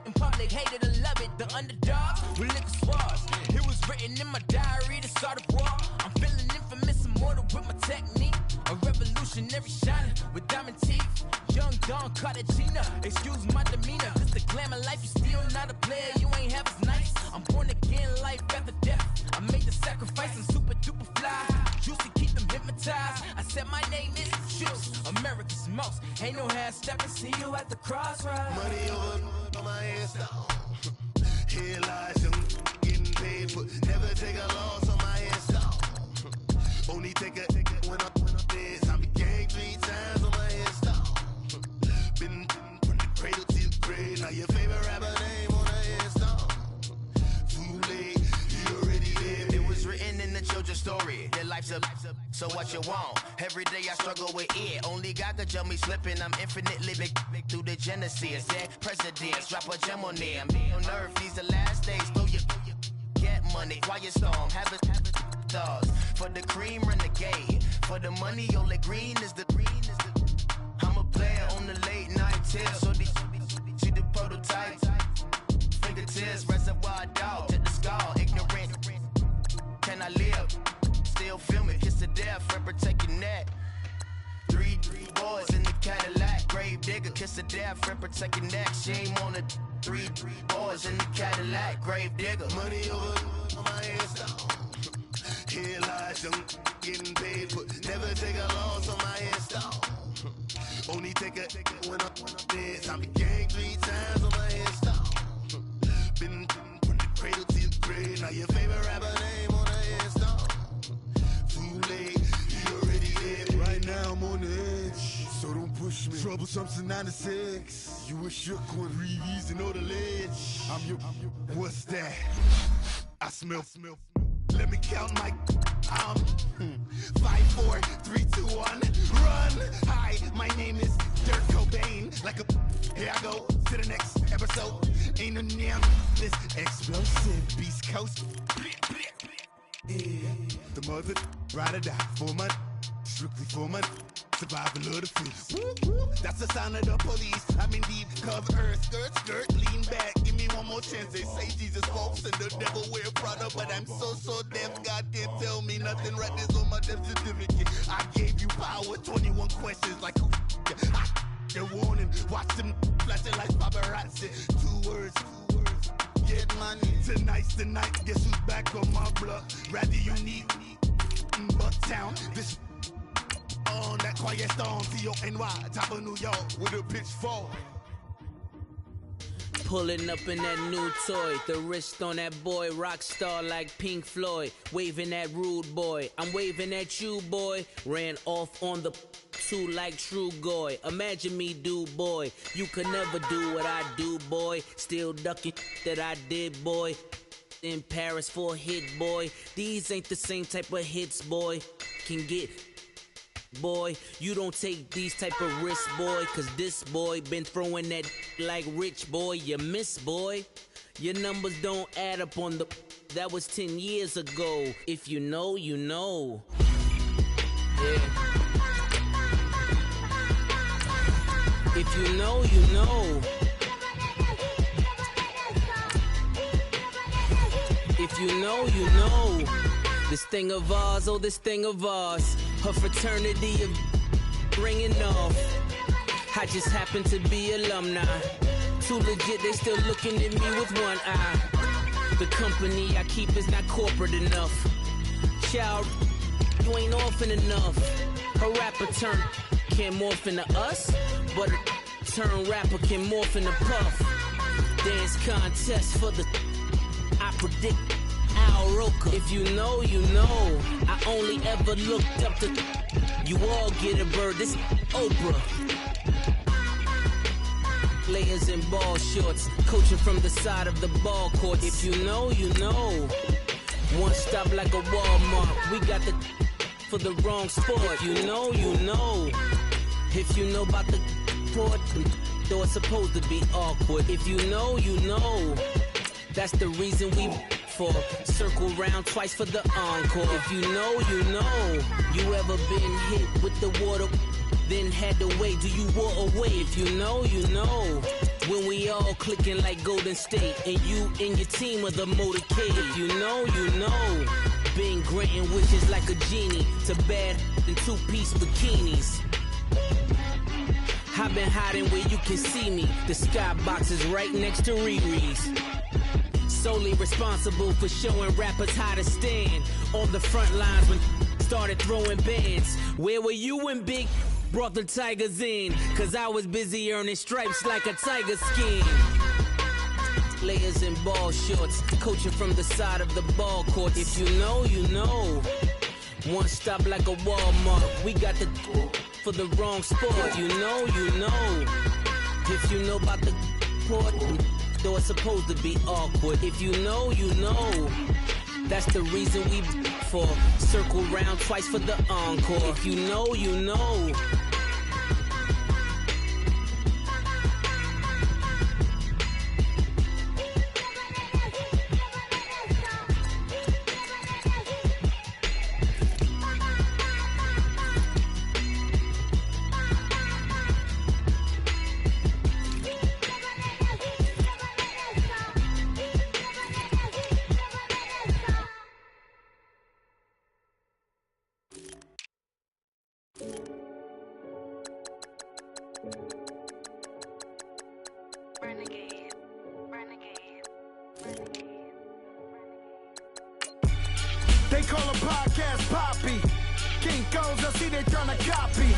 In public, hated or love it. The underdogs will lick the swabs. It was written in my diary to start a war. I'm feeling infamous, immortal with my technique. A revolutionary shining with diamond teeth. Young Don Cartagena, excuse my demeanor. This the glamour life, you still not a player. You ain't half as nice. I'm born again, life after death. I made the sacrifice and super duper fly. Used to keep them hypnotized. I said my name is Juice, America's most. Ain't no half stepping, see you at the crossroads. Money over on my headstone. Here lies young, getting paid, but never take a loss on my headstone. Only take a when I'm dead. I be gang 3 times on my headstone. Been from the cradle to the grave. Now your favorite rapper name on a headstone. Too late, he already dead. It was written in the children's story. Their life's up, so what you want? Every day I struggle with it. Only God could tell me slipping. I'm infinitely big through the genesis. Dead presidents, drop a gem on them. On earth, these the last days. Throw your get money, quiet storm, have it dogs. For the cream, renegade. For the money, only green is the. I'm a player on the late night tier. So these see the prototype. Fingertips, reservoir dog, to the skull, ignorant. Can I live? Still film it, kiss to death, friend, protect your neck. 3 boys in the Cadillac, grave digger, kiss to death, friend, protect your neck. Shame on the 3 boys in the Cadillac, grave digger. Money over on my headstone. Here lies young, getting paid, but never take a loss on my headstone. Only take a when I'm dead. I be gang 3 times on my headstone. Been from the cradle to the grave. Now your favorite rapper name on a headstone. Too late, he already dead. Right now I'm on the edge, so don't push me. Troublesome to 96. You a shook one, breeze and know the ledge. I'm your. What's that? I smell. Let me count my 5, 4, 3, 2, 1, run. Hi, my name is Dirk Cobain. Like a here I go to the next episode. Ain't no name this explosive Beast Coast. Yeah. The mother ride or die for my strictly for my survival of the fittest. That's the sound of the police. I'm in deep cover earth, skirt, lean back. Give me one more chance. They say Jesus walks and the devil wear Prada, but I'm so deaf. God can't tell me nothing. Right there's on my death certificate. I gave you power. 21 questions like who? They're warning. Watch them flashing like paparazzi. 2 words. Get money. Tonight's the night. Guess who's back on my block? Rather unique. Bucktown. This. On that quiet storm, T-O-N-Y, top of New York, with a pitchfork. Pulling up in that new toy, the wrist on that boy, rock star like Pink Floyd, waving at rude boy, I'm waving at you boy, ran off on the 2 like true goy, imagine me do boy, you could never do what I do boy, still ducking that I did boy, in Paris for a hit boy, these ain't the same type of hits boy, can get boy, you don't take these type of risks, boy, cause this boy been throwing that like rich boy, you miss, boy. Your numbers don't add up on the, that was 10 years ago. If you know, you know. Yeah. If you know, you know. If you know, you know. This thing of ours, oh, this thing of ours. Her fraternity of ringing off. I just happen to be alumni. Too legit, they still looking at me with one eye. The company I keep is not corporate enough. Child, you ain't orphan enough. A rapper turn can't morph into us, but a turn rapper can morph into Puff. Dance contest for the I predict Al Roker. If you know, you know. I only ever looked up to you all get a bird. This Oprah. Players in ball shorts, coaching from the side of the ball court. If you know, you know. One stop like a Walmart. We got the for the wrong sport. If you know, you know. If you know about the port, though it's supposed to be awkward. If you know, you know. That's the reason we for circle round twice for the encore. If you know, you know. You ever been hit with the water? Then had to wait, do you walk away? If you know, you know. When we all clicking like Golden State, and you and your team are the motorcade. If you know, you know. Been granting wishes like a genie to bad in two-piece bikinis. I've been hiding where you can see me. The skybox is right next to Riri's. Solely responsible for showing rappers how to stand on the front lines when started throwing bands. Where were you when Big brought the Tigers in? Cause I was busy earning stripes like a tiger skin. Players in ball shorts, coaching from the side of the ball court. If you know, you know. One stop like a Walmart. We got the for the wrong sport. You know, you know. If you know about the port, though it's supposed to be awkward. If you know, you know. That's the reason we for circle round twice for the encore. If you know, you know. They call a podcast Poppy. Kinkos, I see they tryna copy.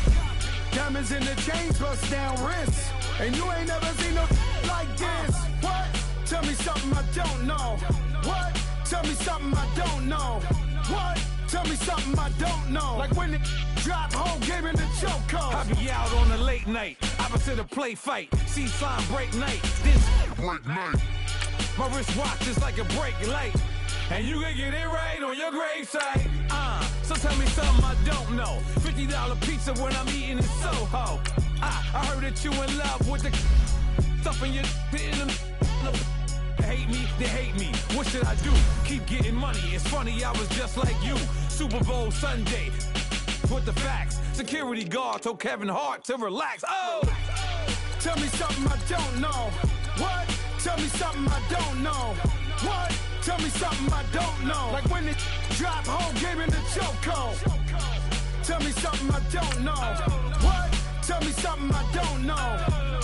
Diamonds in the chains, bust down wrists. And you ain't never seen no like this. What? Tell me something I don't know. What? Tell me something I don't know. What? Tell me something I don't know. Like when it drop home, game in the chokehold. I be out on a late night, opposite a play fight. See sign break night, this break night. My wristwatch is like a break light. And you can get it right on your gravesite. So tell me something I don't know. $50 pizza when I'm eating in Soho. I heard that you in love with the stuff in your in hate me, they hate me. What should I do? Keep getting money. It's funny, I was just like you. Super Bowl Sunday. With the facts. Security guard told Kevin Hart to relax. Oh! Tell me something I don't know. What? Tell me something I don't know. What? Tell me something I don't know. Like when it drop home, game in the chokehold. Tell me something I don't know. What? Tell me something I don't know.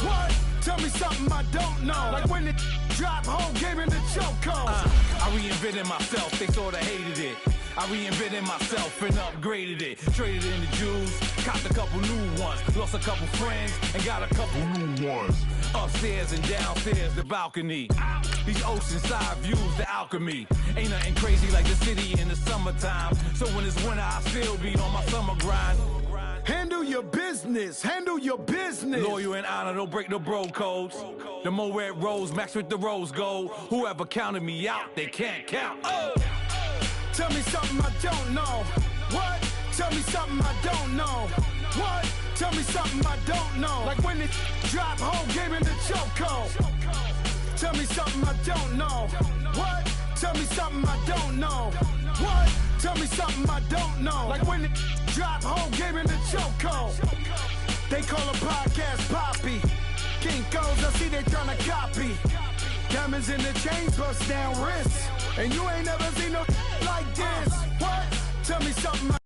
What? Tell me something I don't know. Like when it drop home, game in the chokehold. I reinvented myself, they sorta hated it. I reinvented myself and upgraded it. Traded in the Jews, copped a couple new ones. Lost a couple friends and got a couple new ones. Upstairs and downstairs, the balcony. These oceanside views, the alchemy. Ain't nothing crazy like the city in the summertime. So when it's winter, I still be on my summer grind. Handle your business, handle your business. Loyal and honor, don't break the bro codes. The more red rose, max with the rose gold. Whoever counted me out, they can't count. Oh! Tell me something I don't know. What? Tell me something I don't know. What? Tell me something I don't know. Like when it drop home, game in the chokehold. Tell me something I don't know. What? Tell me something I don't know. What? Tell me something I don't know. Like when it drop home, game in the chokehold. They call a podcast Poppy. Kinkos, I see they tryna copy. Diamonds in the chains, bust down wrists. And you ain't never seen no like this. What? Tell me something.